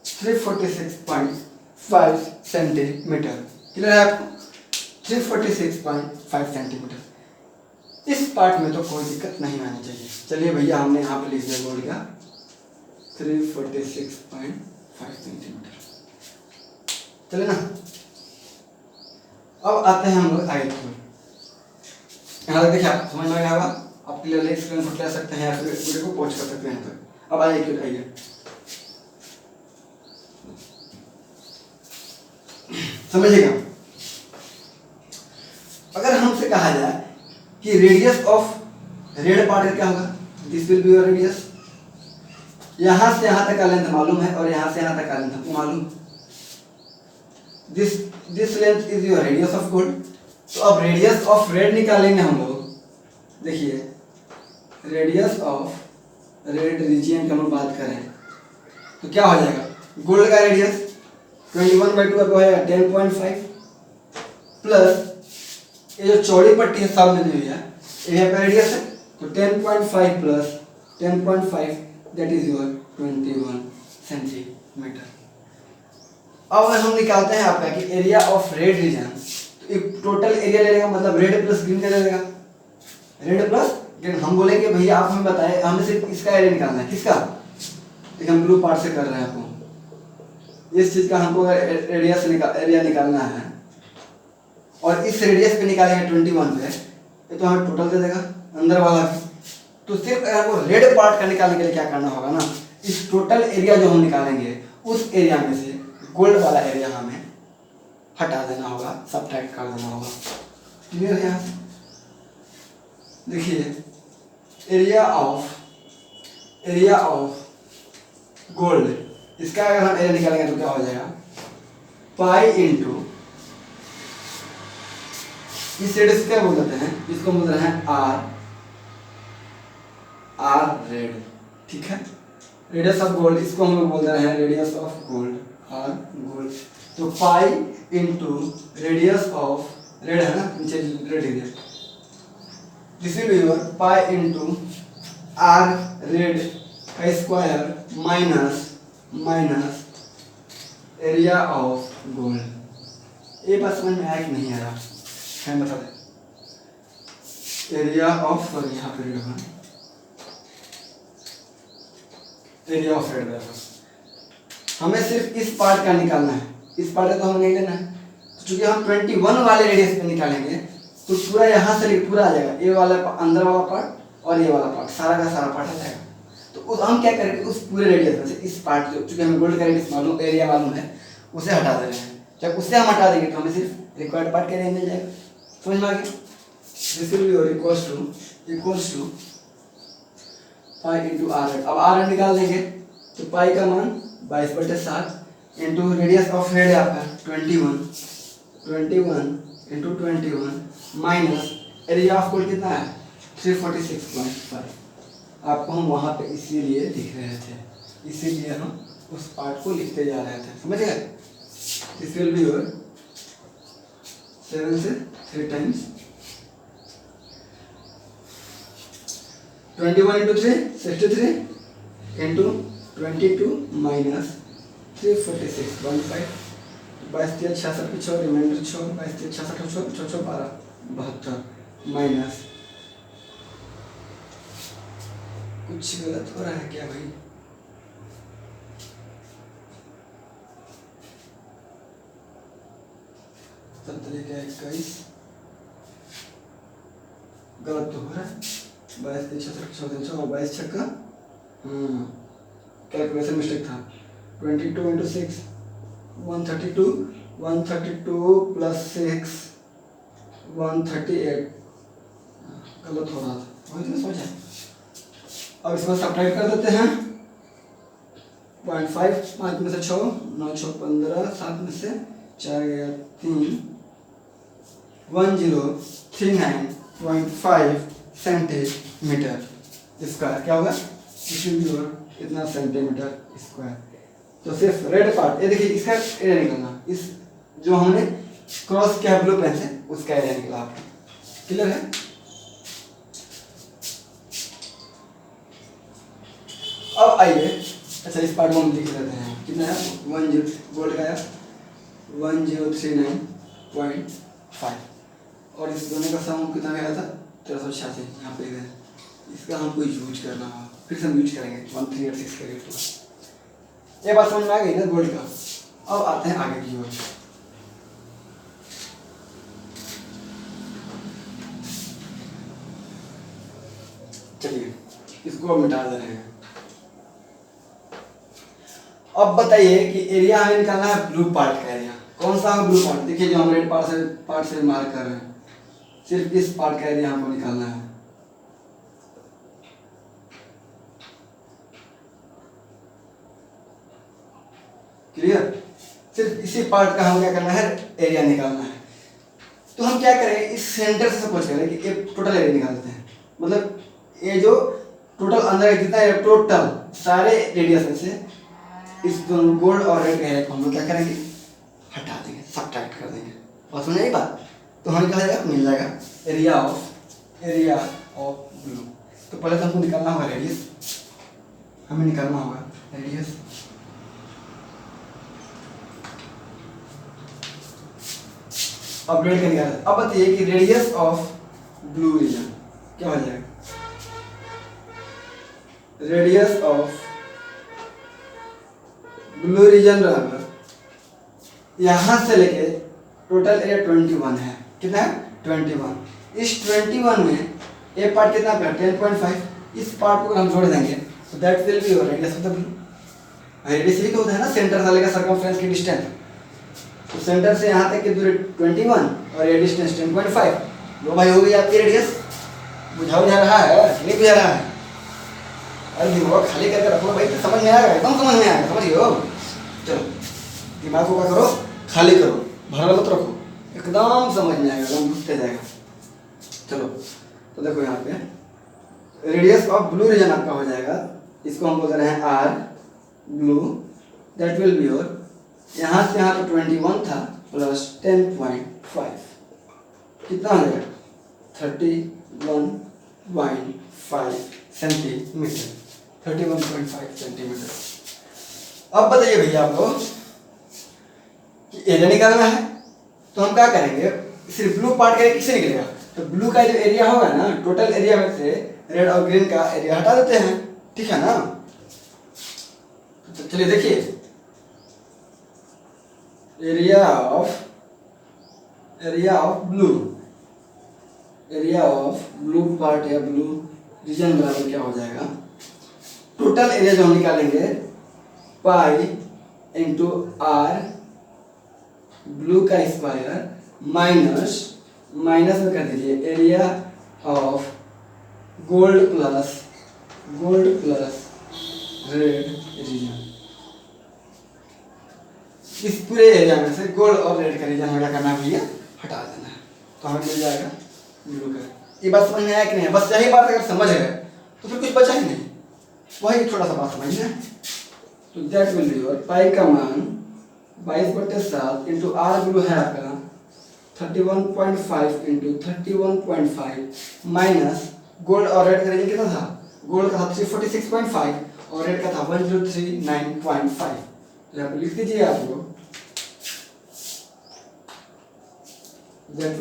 346.5 सेंटीमीटर। क्लियर है आपको? 346.5 सेंटीमीटर। इस पार्ट में तो कोई दिक्कत नहीं आनी चाहिए। चलिए भैया, हमने यहाँ पे लिख दिया गोल्ड का 346.5 सेंटीमीटर। चले ना, अब आते हैं हम लोग आगे की। यहाँ तक देखिए, आप समझ में आया होगा। आप क्लियरली स्क्रीनशॉट ले सकते हैं या फिर वीडियो को पॉज कर सकते हैं यहाँ तक। अब आइए क्लियर आइए, समझिएगा। अगर हमसे कहा जाए कि रेडियस ऑफ रेड पार्ट क्या होगा, this will be your radius. यहां से यहां तक का लेंथ मालूम है और यहां से यहां तक का लेंथ आपको मालूम। This length is your radius of gold. तो अब रेडियस ऑफ रेड निकालेंगे हम लोग। देखिए रेडियस ऑफ रेड रीजियन की हम लोग बात करें तो क्या हो जाएगा, गोल्ड का रेडियस 21/2 आपको होगा 10.5 प्लस ये जो चौड़ी पट्टी है सामने दी हुई है ये का रेडियस है, तो 10.5 plus 10.5 that is your 21 centimetre. अब अगर हम निकालते हैं आपका कि एरिया ऑफ रेड रीजन, तो एक टोटल एरिया ले लेगा, मतलब रेड प्लस ग्रीन का ले लेगा, रेड प्लस ग्रीन। हम बोलेंगे भैया आप हमें बताए, हमें सिर्फ इसका एरिया निकालना है, किसका, एक हम ब्लू पार्ट से कर रहे हैं, आपको इस चीज का हमको रेडियस एरिया निकालना है और इस रेडियस पे निकालेंगे 21 पे, ये तो हमें टोटल दे देगा अंदर वाला भी। तो सिर्फ हमको रेड पार्ट का निकालने के लिए क्या करना होगा ना, इस टोटल एरिया जो हम निकालेंगे उस एरिया में से गोल्ड वाला एरिया हमें हटा देना होगा, सबट्रैक्ट कर देना होगा। क्लियर है यहाँ से? देखिए एरिया ऑफ गोल्ड, इसका अगर हम एरिया निकालेंगे तो क्या हो जाएगा, पाई इंटू इस रेडियस क्या बोल देते हैं, इसको बोल रहे हैं आर रेड, ठीक है। रेडियस ऑफ गोल्ड इसको हम लोग बोल रहे हैं radius of gold, r gold. तो pi into radius of red है ना, नीचे red area, this will be your pi into r red का square minus area of gold. ये बात समझ में आया कि नहीं आया, है बता दें। एरिया ऑफ, सॉरी यहाँ पे लिखा एरिया ऑफ रेड, हमें सिर्फ इस पार्ट का निकालना है, इस पार्ट का तो हमें नहीं लेना है। तो चूंकि हम 21 वाले रेडियस पे निकालेंगे तो पूरा यहाँ से पूरा आ जाएगा, ये वाला अंदर वाला पार्ट और ये वाला पार्ट, सारा का सारा पार्ट आ जाएगा। तो उस हम क्या करेंगे, उस पूरे रेडियस में से इस पार्ट जो चूंकि हमें गोल्ड का रेडियस मालूम, एरिया मालूम है, उसे हटा दे रहे हैं। जब उससे हम हटा देंगे तो हमें सिर्फ रिक्वायर्ड पार्ट का एरिया मिल जाएगा। समझ में आ गया? This will be equals to pi into r red. अब आर रेड निकाल देंगे तो पाई का मान 22/7 इंटू रेडियस ऑफ रेड है आपका 21 into 21 minus area of gold कितना है 346.5। आपको हम वहाँ पे इसीलिए लिख रहे थे, इसीलिए हम उस पार्ट को लिखते जा रहे थे, समझ गए। दिस विल बी योर 7 से 3 टाइम्स 21 इंटू 3 63 इंटू 22 माइनस 346.5, 22 66 की 6 रिमाइंडर 6, 22 66 6 6 12 72 माइनस, कुछ गलत हो रहा है क्या भाई, तरीका 21 गलत तो हो रहा है, 22 66 और 22 छक्का, कैलकुलेशन मिस्टेक था। 22 इंटू 6 132 प्लस 6 138, गलत हो रहा था, वही तो सोचा। अब इसको सब्ट्रैक्ट कर देते हैं, 0.5 5 में से 6 9 6 15 7 में से 4 गया 3 1039.5 सेंटीमीटर स्क्वायर। क्या होगा, इतना सेंटीमीटर स्क्वायर। तो सिर्फ रेड पार्ट, ये देखिए इसका एरिया निकलना, इस जो हमने क्रॉस किया ब्लू पेन से उसका एरिया निकला आपका। क्लियर है? अब आइए, अच्छा इस पार्ट को हम लिख लेते हैं, कितना है 10 गोल्ड का है 1039.5 और इस दोनों का सम कितना गया था 1386, यहाँ पे गए। इसका हमको यूज करना होगा, फिर से हम यूज करेंगे 1386 का रेट। ये बात समझ में आ गई ना गोल्ड का। अब आते हैं आगे की ओर। चलिए इसको मिटा दे रहे हैं। अब बताइए कि एरिया हमें निकालना है ब्लू पार्ट का एरिया। कौन सा है ब्लू पार्ट? देखिए जो हम रेड पार्ट से मार्क कर रहे हैं, सिर्फ इस पार्ट का एरिया हमको निकालना है। क्लियर? सिर्फ इसी पार्ट का हमें क्या करना है, एरिया निकालना है। तो हम क्या करें, इस सेंटर से सपोज करें कि एक टोटल एरिया निकाल देते हैं, मतलब ये जो टोटल अंदर जितना है टोटल सारे रेडियस में से इस दोनों गोल्ड और रेड एरिया को हम लोग क्या करेंगे, हटा देंगे, सब्ट्रैक्ट कर देंगे। और समझ आई बात? तो हमें क्या जाएगा, मिल जाएगा एरिया ऑफ ब्लू। तो पहले तो हमको निकालना होगा रेडियस, हमें निकालना होगा रेडियस। अब रेड का निकाल, अब बताइए कि रेडियस ऑफ ब्लू रीजन क्या हो जाएगा, रेडियस ऑफ ब्लू रीजन बराबर यहां से लेके टोटल एरिया 21 है, कितना है 21। इस 21 में ए पार्ट कितना है 10.5, इस पार्ट को हम जोड़ देंगे तो that will be your radius of the blue. Radius ही तो होता है ना सेंटर से लेकर सर्कमफ्रेंस की डिस्टेंस, तो सेंटर से यहाँ तक की दूरी 21 और ये डिस्टेंस 10.5, वो भाई हो गई आपकी रेडियस। बुझा रहा है नहीं बुझा रहा है? अरे दिमाग खाली करके रखो भाई, तो समझ में आएगा, एकदम समझ में आएगा, समझियो। चलो दिमाग को क्या करो, खाली करो, भरा मत रखो, एकदम समझ में आएगा, एकदम घुसते जाएगा। चलो तो देखो यहाँ पे रेडियस ऑफ ब्लू रीजन आपका हो जाएगा, इसको हम बोल रहे हैं r blue, that will be your, यहाँ से यहाँ पे 21 था प्लस 10.5 कितना हो जाएगा 31.5 सेंटीमीटर, 31.5 सेंटीमीटर। अब बताइए भैया आपको कि एरिया निकालना है, तो हम क्या करेंगे, सिर्फ ब्लू पार्ट का किससे निकलेगा, तो ब्लू का जो एरिया होगा ना, टोटल एरिया में से रेड और ग्रीन का एरिया हटा देते हैं, ठीक है ना। तो चलिए देखिए, एरिया ऑफ ब्लू पार्ट या ब्लू रीजन बराबर क्या हो जाएगा, टोटल एरिया जो हम निकालेंगे पाई इंटू आर ब्लू का स्क्वायर माइनस में कर दीजिए area of gold plus red region. इस पूरे एरिया में से गोल्ड और रेड का रीजन हमें क्या करना है भैया, हटा देना है, तो हमें मिल जाएगा ब्लू का। ये बात समझ में आया कि नहीं? बस यही बात अगर समझ गए तो फिर कुछ बचा ही नहीं, वही थोड़ा सा बात समझ लें। तो दैट विल बी योर पाई का मान 22/7 इंटू आर ब्लू है आपका 31.5 इंटू 31.5 माइनस गोल्ड और रेड का रीजन कितना था, गोल्ड का था 346.5 और रेड का था 1039.5। तो यहाँ पे लिख दीजिए आप लोग, that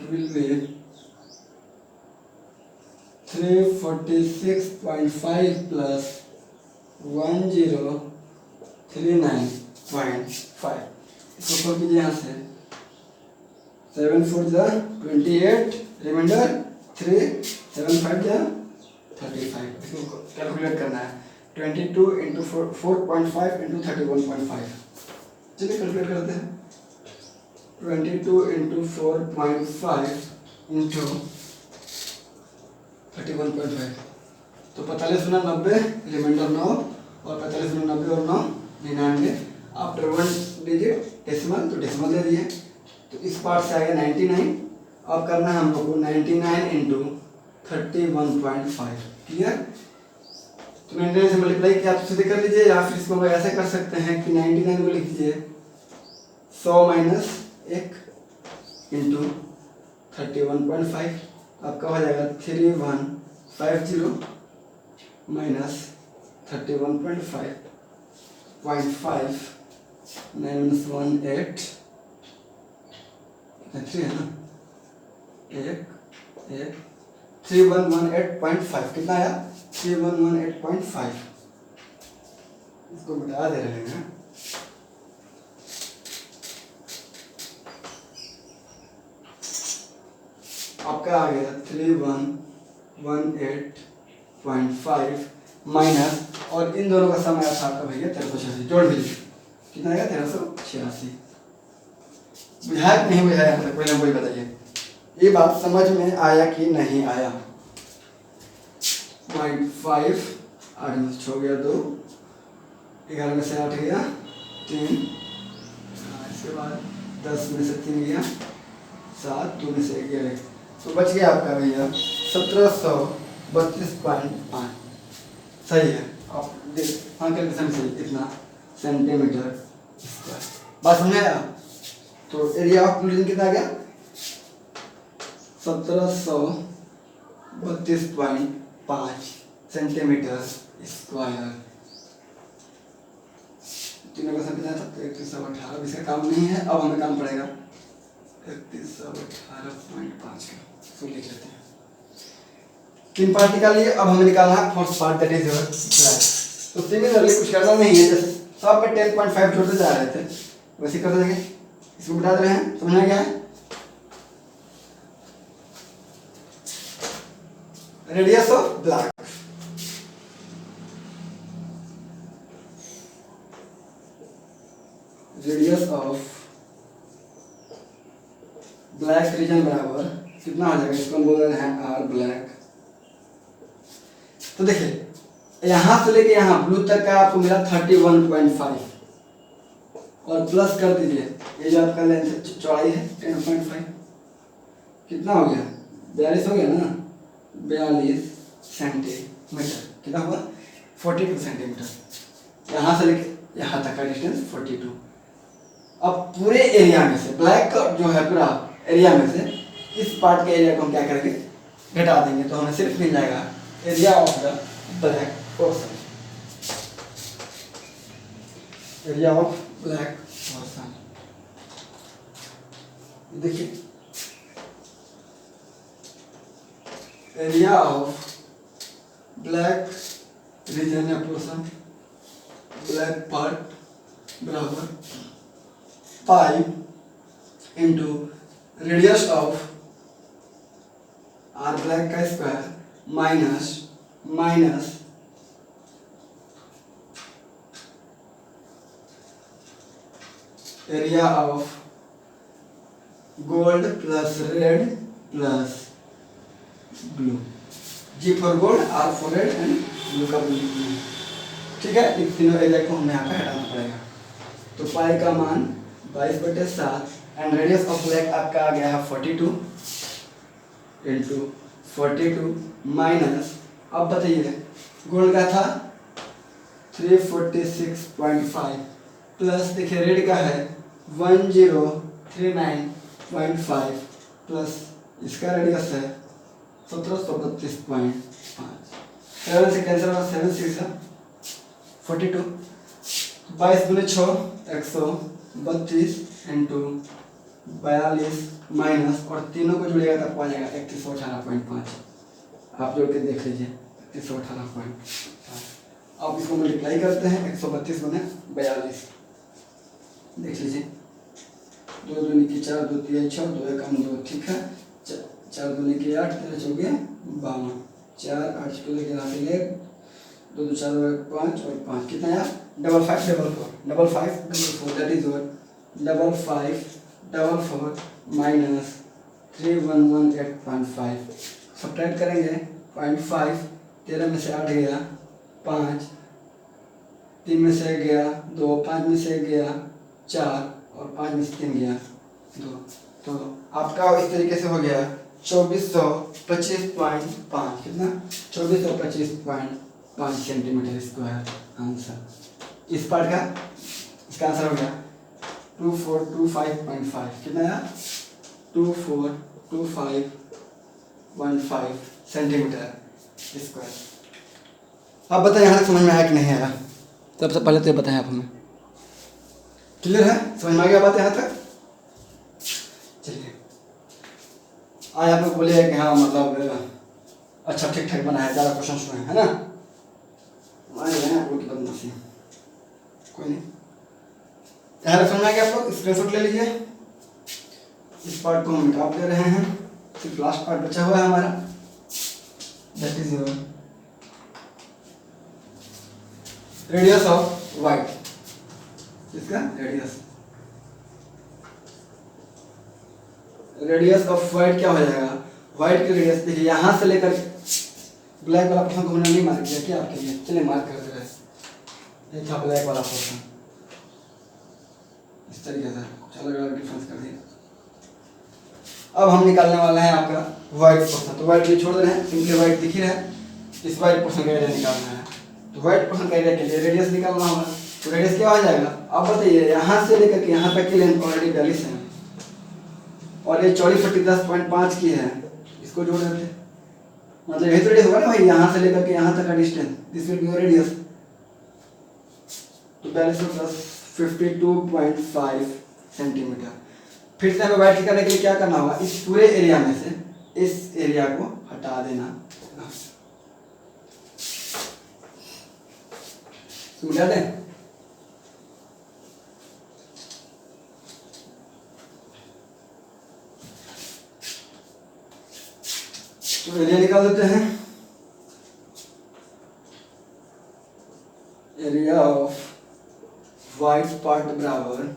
will be 346.5 plus 1039.5। इसको खोल कीजिए यहाँ से, 7 4 जा 28, रिमाइंडर 3 7 5 जा 35। इसको कैलकुलेट करना है 22 इंटू 4.5 इंटू 31.5। चलिए कैलकुलेट करते हैं, 22 इंटू 4.5 इंटू 31.5, तो 45 गुना 90, रिमाइंडर 9 और 45 गुना 90 और 9 99। आफ्टर 1 डिजिट डेसिमल, तो डेसिमल दे दिए, तो इस पार्ट से आएगा 99। अब करना है हम लोग को 99 इंटू 31.5, क्लियर। तो 99 से मल्टीप्लाई किया आप सीधे कर लीजिए, या फिर इसको ऐसे कर सकते हैं कि 99 को लिख दीजिए 100 माइनस 1 इंटू 31.5, आपका हो जाएगा 3150 माइनस 31.5 9 - 1 8 3 है ना, 1 3118.5 कितना आया 3118.5। इसको मिटा दे रहे हैं, आपका आ गया 3118.5 माइनस, और इन दोनों का सम आया था आपका भैया 1386, जोड़ दीजिए कितना आएगा 1386। बुझाया कि नहीं बुझाया, कोई ना कोई बताइए, ये बात समझ में आया कि नहीं आया। 0.5 8 में 6 गया 2, 11 में से 8 गया 3, इसके बाद 10 में से 3 गया 7, 2 में से 11, तो बच गया आपका भैया 1732.5। सही है, आप देख हाँ कैलकुलेशन सही, इतना सेंटीमीटर स्क्वायर। बात समझ आया? तो एरिया ऑफ बिल्डिंग कितना आ गया? 1732.5 सेंटीमीटर स्क्वायर। तीनों का कितना था? 3118। इसका काम नहीं है, अब हमें काम पड़ेगा 3118.5 का, तो लिख लेते हैं। 3 पार्ट निकाल लिए, अब हमें निकालना है fourth part, that is your black. तो सिमिलरली कुछ करना नहीं है, जैसे सब में 10.5 जोड़ते जा रहे थे वैसे कर देंगे, इसको बता दे रहे हैं। समझ में गया है? Radius of black, radius of black reason बराबर कितना हो जाएगा? इसको हम बोल रहे हैं आर ब्लैक। तो देखिए यहां से लेके यहां ब्लू तक का आपको मिला 31.5 और प्लस कर दीजिए ये जो आपका लेंथ चौड़ाई है 10.5, कितना हो गया? 42 हो गया ना, 42 सेंटीमीटर। कितना हुआ? 42 सेंटीमीटर। यहाँ से लेके यहाँ तक का डिस्टेंस 42। अब पूरे एरिया में से ब्लैक का जो है पूरा एरिया में से इस पार्ट के एरिया को हम क्या करेंगे? घटा देंगे, तो हमें सिर्फ मिल जाएगा area of the black portion, area of black portion. देखिए एरिया ऑफ ब्लैक रीजन या पोर्शन, ब्लैक पार्ट बराबर 5 into radius of r black का square minus area of gold plus red plus blue, G for gold, r for red and blue का blue. ठीक है, इन तीनों area को हमें यहाँ पे हटाना पड़ेगा। तो पाई का मान 22/7 एंड रेडियस ऑफ ब्लैक आपका आ गया है 42 इंटू 42 माइनस, अब बताइए गोल्ड का था 346.5 प्लस देखिए रेड का है 1039.5 प्लस इसका रेडियस है 1732.5। 7 से कैंसिल होगा, 7 6 42, 22 गुने 6 132 इंटू 42 माइनस, और तीनों को जुड़ेगा तब आ जाएगा 3118.5। आप जोड़ के देख लीजिए 3118.5। अब इसको मल्टीप्लाई करते हैं 132 गुने 42, देख लीजिए 2 दूनी की 4, 2 3 6, 2 1 2, ठीक है। 4 दूनी की 8, 13 चौके 52, 4 8 को लेकर यहाँ पे ले 2 2 4 5 और 5 कितना यार? 5544 that is what 5544 minus 3118.5। Subtract करेंगे 0.5, 13 में से 8 गया 5, 3 में से गया 2, 5 में से गया 4 और 5 में से 3 गया 2। तो आपका इस तरीके से हो गया 2425.5, कितना? 2425.5 सेंटीमीटर स्क्वायर आंसर इस पार्ट का। इसका आंसर हो गया 2425.5, कितना यार? 2425.5 सेंटीमीटर स्क्वायर। आप बताएं यहाँ तक समझ में आया कि नहीं आया? सबसे पहले तो ये बताएं आप हमें, क्लियर है? समझ में आ गया बात यहाँ तक? चलिए आज आप लोग बोलिए कि हाँ मतलब अच्छा ठीक ठाक बना है, ज़्यादा क्वेश्चन हुए है ना? आए हैं आप लोग की बदमाशी, कोई नहीं। यहाँ समझ में आ गया आप लोग? स्क्रीनशॉट ले लीजिए। इस पार्ट को हम निकाल दे रहे हैं, सिर्फ लास्ट पार्ट बचा हुआ है हमारा, that is your radius of white. इसका रेडियस ऑफ वाइट क्या हो जाएगा? वाइट की रेडियस देखिए यहाँ से लेकर ब्लैक वाला पोर्शन को हमने नहीं मार्क किया क्या आपके लिए? चलिए मार्क कर दे रहे हैं। ये था ब्लैक वाला पोर्शन, इस तरीके से अलग अलग डिफरेंस कर दिया। अब हम निकालने वाले हैं आपका वाइट पोर्शन। तो वाइट ये छोड़ दे रहे हैं, सिंपली वाइट दिख ही रहा है। इस वाइट पोर्शन का एरिया निकालना है। तो वाइट पोर्शन का एरिया के लिए रेडियस निकालना होगा। तो रेडियस क्या हो जाएगा आप बताइए। यहाँ से लेकर के यहाँ तक की लेंथ ऑलरेडी 42 है और ये चौड़ी पट्टी 10.5 की है, इसको जोड़ देते हैं। मतलब यही तो रेडियस होगा ना भाई, यहाँ से लेकर के यहाँ तक का distance, this will be your radius. तो 42 प्लस 52.5 सेंटीमीटर। फिर से हमें वाइट निकालने के लिए क्या करना होगा, इस पूरे एरिया में से इस एरिया को हटा देना। मिटा दें। तो एरिया निकाल देते हैं। एरिया ऑफ वाइट पार्ट बराबर,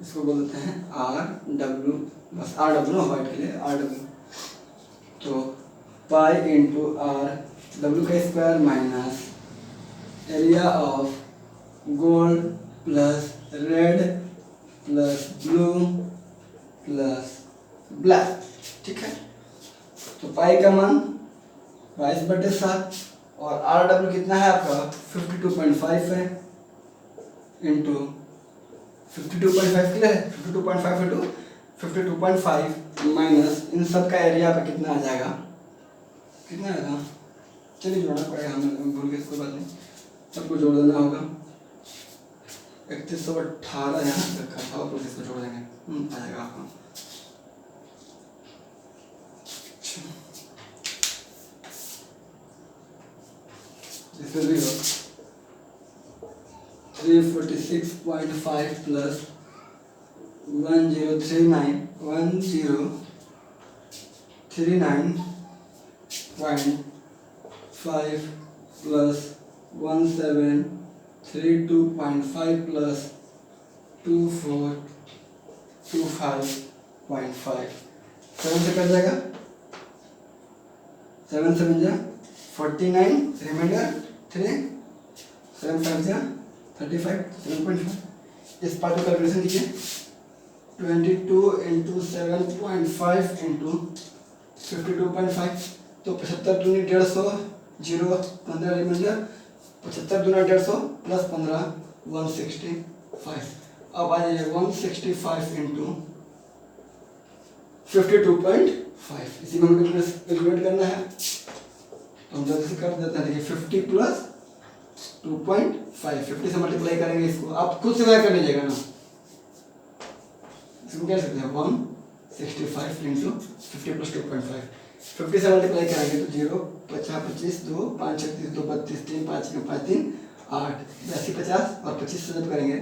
इसको बोलते हैं RW, बस RW वाइट के लिए RW। तो पाई इंटू RW का square minus area of gold plus red plus blue plus black, ठीक है। तो पाई का मान 22/7 और RW कितना है आपका 52.5 है इंटू 52.5 क्लियर है। 52.5 इंटू 52.5 माइनस इन सब का एरिया पे कितना आ जाएगा, कितना आएगा, चलिए जोड़ना पड़ेगा, हमें भूल गए, कोई बात नहीं, सबको जोड़ देना होगा। 3118 यहाँ तक का था, और इसको जोड़ देंगे, आ जाएगा आपका। This will be 346.5 plus 1039.5 plus 1732.5 plus 2425.5, 7 से कट जाएगा, 7 7 जा 49, रिमाइंडर 3, 7 5 जा 35, 7.5। इस पार्ट को कैलकुलेशन कीजिए। 22 इंटू 7.5 इंटू 52.5, तो 75 दूनी 150, 0 15 रिमाइंडर, 75 दूना 150 प्लस 15 165। अब आ जाइए 165 इंटू 52.5, इसी को हमें कैलकुलेट करना है। तो हम जल्दी से कर देते हैं। देखिए 50 प्लस 2.5, 50 से मल्टीप्लाई करेंगे इसको, आप खुद से वह कर लीजिएगा ना, इसको क्या सकते हैं 165 इंटू 50 प्लस 2.5, 50 से मल्टीप्लाई करेंगे तो 0 50 25 2 5 36 2 32 3 5 5 3 8 82 50 और 25 से जब करेंगे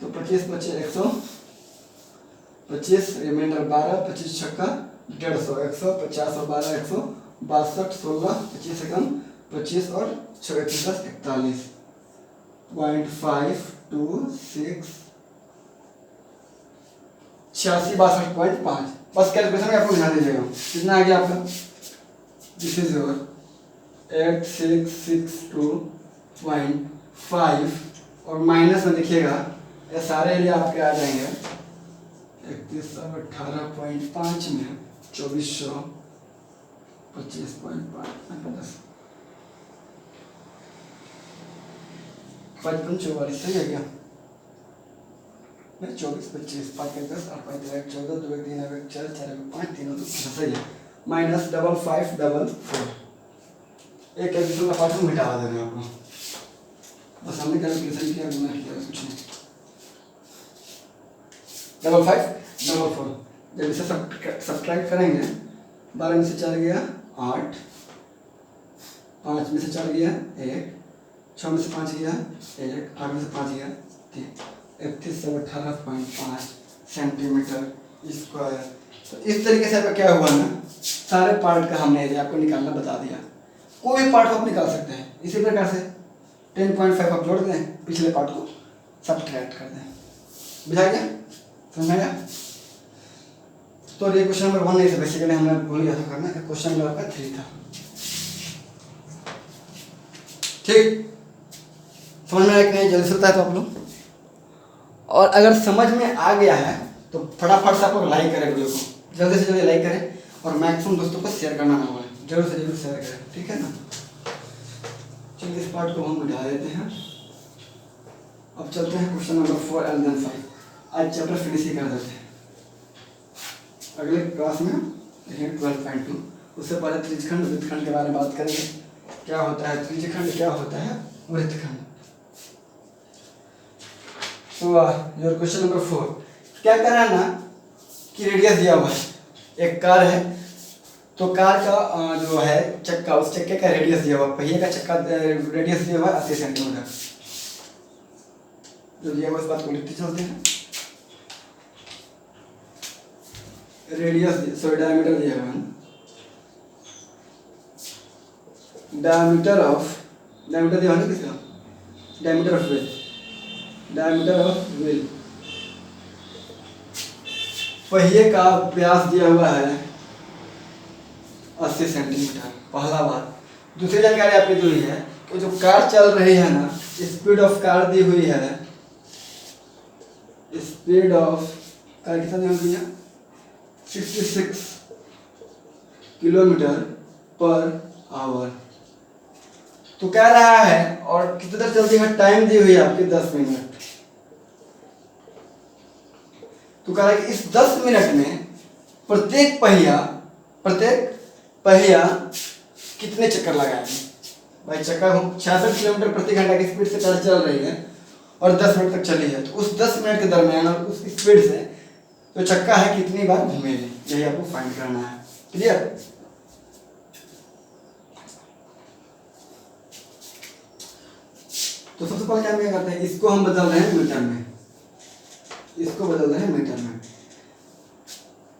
तो 25 25 125 रिमाइंडर 12 25 छक्का 150 150 और 12 162 16 25 से कम 25 और 36 41.526 86 62.5। बस कैलकुलेशन में आपको ध्यान दीजिएगा कितना आ गया आपका। दिस इज योर 8662.5 और माइनस में देखिएगा ये सारे एरिया आपके आ जाएंगे 3118.5 में 2425.5 55 44 सही है क्या, 24 25 5 10 8 5 14 2 3 4 4 5 3 2 सही है। माइनस 5544, एक कैलकुलेशन का पार्ट में मिटा देंगे आपको, बस हमने कैलकुलेशन किया गुना किया कुछ नहीं। 5544 जब इसे सब्ट्रैक्ट करेंगे 12 में से 4 गया 8, 5 में से 4 गया 1, 6 में से 5 गया 1, 8 में से 5 गया 3, 3118.5 सेंटीमीटर स्क्वायर। तो इस तरीके से आपका क्या हुआ ना, सारे पार्ट का हमने एरिया आपको निकालना बता दिया। कोई भी पार्ट आप निकाल सकते हैं इसी प्रकार से। 10.5 आप जोड़ दें, पिछले पार्ट को सब्ट्रैक्ट कर दें, बुझा गया, समझ में आया। तो ये क्वेश्चन नंबर 1 नहीं था, बेसिकली हमने भूल गया था करना, क्वेश्चन नंबर आपका 3 था, ठीक। समझ में आया कि नहीं? जल्दी से बताए तो आप लोग। और अगर समझ में आ गया है तो फटाफट से आप लोग लाइक करें वीडियो को, जल्दी से जल्दी लाइक करें और मैक्सिमम दोस्तों को शेयर करना ना भूलें, जरूर से जरूर शेयर करें, ठीक है ना। चलिए इस पार्ट को हम मिटा देते हैं। अब चलते हैं क्वेश्चन नंबर 4 एंड देन 5। आज चैप्टर फिनिश ही कर देते हैं, अगले क्लास में देखेंगे 12.2। उससे पहले त्रिज्यखंड वृत्तखंड के बारे में बात करेंगे, क्या होता है त्रिज्यखंड, क्या होता है वृत्तखंड। तो योर क्वेश्चन नंबर 4, क्या कह रहा है ना कि रेडियस दिया हुआ है, एक कार है, तो कार का जो है चक्का, उस चक्के का रेडियस दिया हुआ, पहिए का चक्का रेडियस दिया हुआ 80 सेंटीमीटर। जो दिया हुआ इस बात को लिखते चलते हैं। रेडियस सॉरी डायमीटर दिया हुआ है, डायमीटर दिया हुआ है किसका, diameter of wheel, diameter of wheel, पहिए का व्यास दिया हुआ है 80 सेंटीमीटर। पहला बात। दूसरी जानकारी आपकी दी हुई है कि जो कार चल रही है ना, स्पीड ऑफ कार दी हुई है, स्पीड ऑफ कार कितना दी हुई है 66 किलोमीटर पर आवर। तो कह रहा है और कितनी देर चलती है, टाइम दी हुई है आपकी 10 मिनट। तो कह रहा है कि इस 10 मिनट में प्रत्येक पहिया कितने चक्कर लगाएंगे। भाई चक्का 66 किलोमीटर प्रति घंटा की स्पीड से कार चल रही है और 10 मिनट तक चली है, तो उस 10 मिनट के दरमियान और उस स्पीड से तो चक्का है कितनी बार घूमेगी, यही आपको फाइंड करना है। क्लियर? तो सबसे पहले क्या करते हैं, इसको हम बदल रहे हैं मीटर में, इसको बदल रहे हैं मीटर में।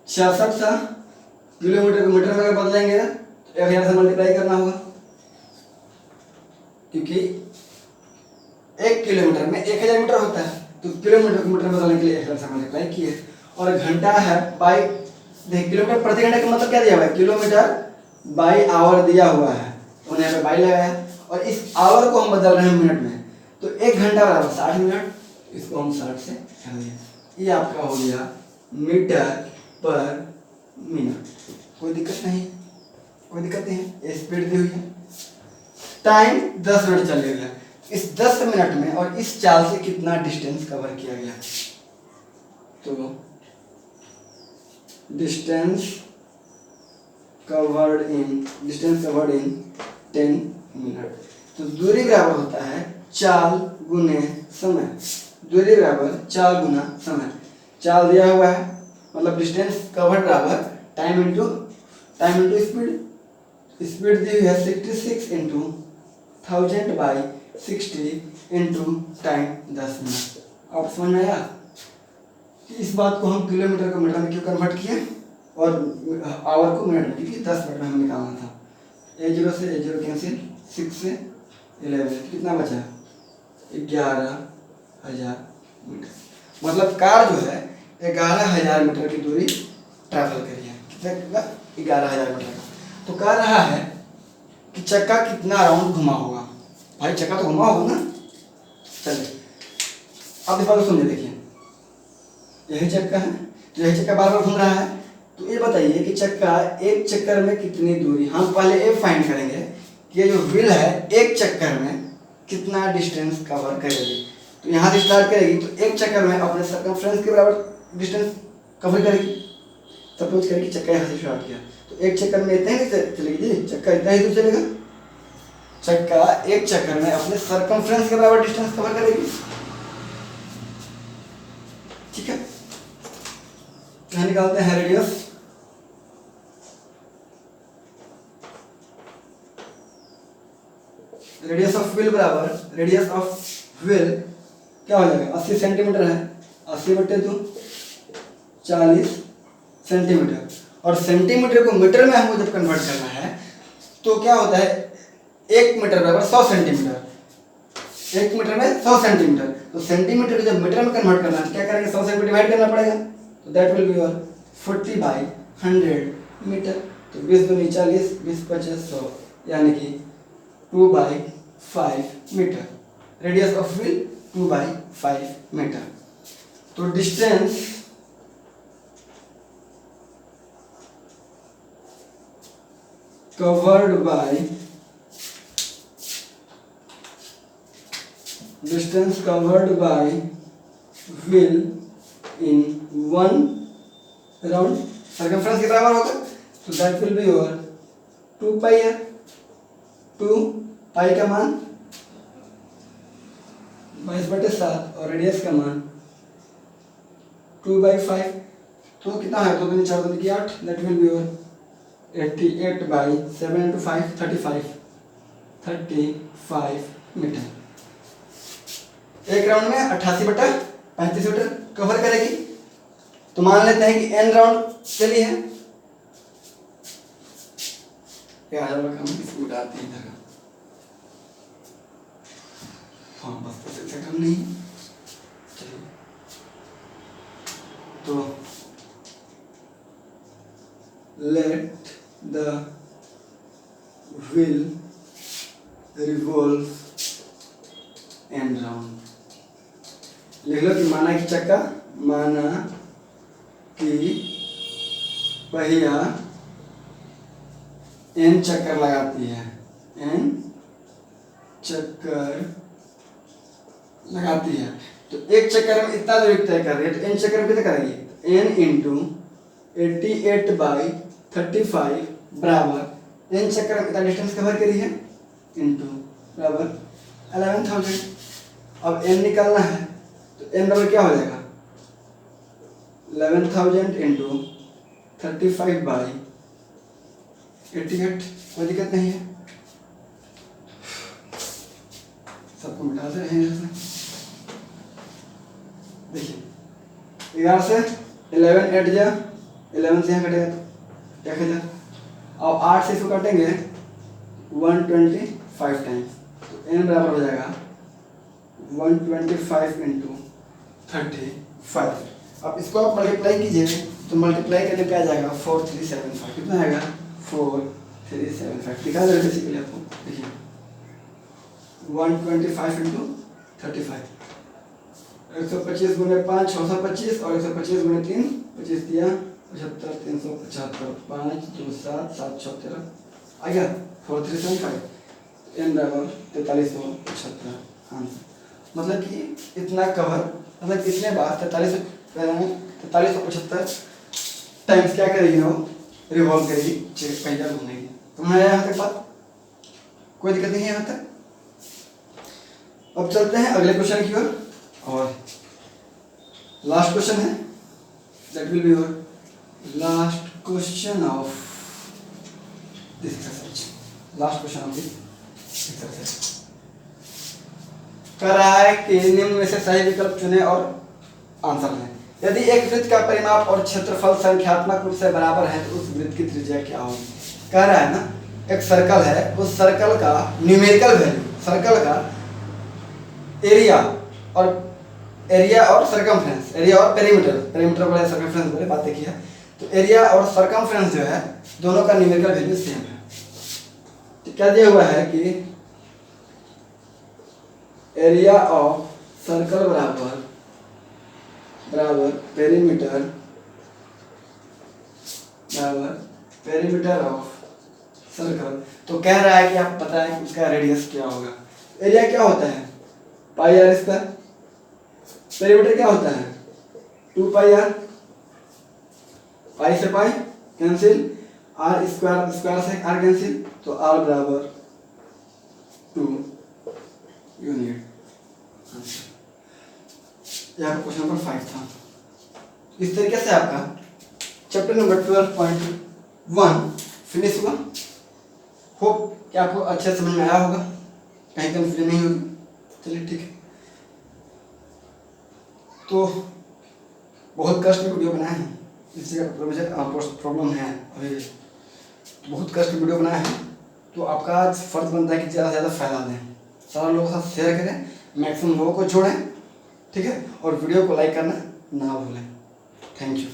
66 था किलोमीटर को मीटर में अगर बदलेंगे तो 1000 से मल्टीप्लाई करना होगा, क्योंकि 1 किलोमीटर में 1000 मीटर होता है, तो किलोमीटर को मीटर में बदलने के लिए 1000 से मल्टीप्लाई किए। और घंटा है बाई, देखिए किलोमीटर प्रति घंटे का मतलब क्या दिया हुआ है, किलोमीटर बाई आवर दिया हुआ है, तो यहाँ पे बाई लगाया और इस आवर को हम बदल रहे हैं मिनट में, तो 1 घंटा बराबर 60 मिनट, इसको हम 60 से कर दिए। ये आपका हो गया मीटर पर मिनट। कोई दिक्कत नहीं, कोई दिक्कत नहीं है। स्पीड दी हुई है, टाइम 10 मिनट चल गया, इस 10 मिनट में और इस चाल से कितना डिस्टेंस कवर किया गया, तो डिस्टेंस कवर्ड इन 10 मिनट। तो दूरी बराबर होता है चाल गुने समय, दूरी बराबर चाल गुना समय। चाल दिया हुआ है मतलब डिस्टेंस कवर्ड बराबर टाइम इंटू स्पीड। स्पीड दी हुई है 66 into 1000 by 60 into time 10 minute. आप समझ में आया कि इस बात को हम किलोमीटर को मीटर में क्यों कन्वर्ट किए और आवर को मिनट में, क्योंकि 10 मिनट में हमें निकालना था। A0 से A0 कैंसिल, 6 से 11, कितना बचा 11,000 मीटर। मतलब कार जो है 11,000 मीटर की दूरी ट्रैवल करी है। कितना 11,000 मीटर का। तो कह रहा है कि चक्का कितना राउंड घुमा होगा। भाई चक्का तो घुमा होगा ना। चलिए अब इस बात को समझे, देखिए यही चक्का है, तो यही चक्का बार बार घूम रहा है, तो ये बताइए कि चक्का एक चक्कर में कितनी दूरी, हम पहले ये फाइंड करेंगे कि ये जो व्हील है एक चक्कर में कितना डिस्टेंस कवर करेगी। तो यहाँ से स्टार्ट करेगी तो एक चक्कर में अपने सर्कमफ्रेंस के बराबर डिस्टेंस कवर करेगी। सपोज करें कि चक्का यहाँ से स्टार्ट किया तो एक चक्कर में इतना ही चलेगी जी, चक्का इतना ही दूर चलेगा। चक्का एक चक्कर में अपने सर्कमफ्रेंस के बराबर डिस्टेंस कवर करेगी। ठीक है, यहाँ निकालते हैं रेडियस। रेडियस ऑफ व्हील बराबर रेडियस ऑफ व्हील क्या हो जाएगा, 80 सेंटीमीटर है, 80/2 40 सेंटीमीटर। और सेंटीमीटर को मीटर में हमको जब कन्वर्ट करना है तो क्या होता है, 1 मीटर बराबर 100 सेंटीमीटर। 1 मीटर में 100 सेंटीमीटर, तो सेंटीमीटर को जब मीटर में कन्वर्ट करना है क्या करेंगे, 100 से डिवाइड करना पड़ेगा, तो that will be your 40/100 metre. तो 20 दूनी 40, 20 × 50 100, यानी कि 2/5 metre. Radius of wheel 2/5 metre. तो distance covered by wheel in 1 round circumference के बराबर होगा, तो that will be your 2 pi है। 2 पाई का मान 22/7 और रेडियस का मान 2/5, तो कितना है? 2 दूनी 4 दूनी की 8, that will be your 88/7 × 5 35 metre. एक राउंड में 88/35 मीटर कवर करेगी। तो मान लेते हैं कि n राउंड चली है। इसको उठाते हैं इधर, हाँ बस ऐसे काम नहीं। चलिए तो let the wheel revolve n round. लिख लो कि माना कि चक्का, माना कि पहिया n चक्कर लगाती है, n चक्कर लगाती है। तो एक चक्कर में इतना दूरी तय कर रही है, तो n चक्कर में कितना करेगी? n × 88/35 बराबर n चक्कर में कितना डिस्टेंस कवर करी है? इंटू बराबर 11,000। अब n निकालना है, तो n बराबर क्या हो जाएगा? 11,000 × 35/88। कोई दिक्कत नहीं है, सबको मिटाते रहेंगे। देखिए 11 से 11 8 जा, 11 से यहाँ कटेगा तो 1000। अब 8 से इसको काटेंगे 125 टाइम्स, तो n बराबर हो जाएगा 125 × 35। अब इसको आप मल्टीप्लाई कीजिए, तो मल्टीप्लाई करने पे आ जाएगा 4375। कितना आएगा? 4375। दिखा दे बेसिकली आपको, देखिए 125 × 35, 125 × 5 625 और 125 × 3 25 दिया 75, 375, 5 2 7 7 6 13 आ गया 4375। n बराबर 4375 आंसर। मतलब कि इतना कवर, मतलब इतने बार 4375 टाइम्स क्या करेगी ना, वो रिवॉल्व करेगी, पहिया घूमेगी। तुम्हें आया यहाँ तक बात? कोई दिक्कत नहीं है यहाँ तक? अब चलते हैं अगले क्वेश्चन की ओर, और लास्ट क्वेश्चन है, that will be your last question of this exercise. Last question of this exercise कर रहा है कि निम्न में से सही विकल्प चुने और आंसर दें। यदि एक वृत्त का परिमाप और क्षेत्रफल संख्यात्मक रूप से बराबर है तो उस वृत्त की त्रिज्या क्या होगी? कह रहा है ना, एक सर्कल है, उस सर्कल का न्यूमेरिकल वैल्यू, सर्कल का एरिया और सरकमफ्रेंस, एरिया और पेरीमीटर बोले, सरकमफ्रेंस बोले, बात देखी है। तो एरिया और सरकमफ्रेंस जो है दोनों का न्यूमेरिकल वैल्यू सेम है। तो क्या दिया हुआ है कि एरिया ऑफ सर्कल बराबर पेरीमीटर ऑफ सर्कल। तो कह रहा है कि आप बताएं कि उसका रेडियस क्या होगा। एरिया क्या होता है? पाई आर स्क्वायर। पेरीमीटर क्या होता है? 2 पाई आर। पाई से pi cancel, r square square से आर कैंसिल, तो आर बराबर 2 यूनिट। यहाँ क्वेश्चन नंबर 5 था। इस तरीके से आपका चैप्टर नंबर 12.1 फिनिश हुआ। होप कि आपको अच्छे समझ में आया होगा, कहीं कंफ्यूजन नहीं होगी। चलिए ठीक है। तो बहुत कष्ट में वीडियो बनाए हैं, इस जगह प्रॉब्लम है अभी, बहुत कष्ट में वीडियो बनाए हैं। तो आपका आज फर्ज बनता है कि ज़्यादा से ज़्यादा फायदा दें, सारे लोगों के साथ शेयर करें, मैक्सिमम लोगों को जोड़ें, ठीक है। और वीडियो को लाइक करना ना भूलें। Thank you.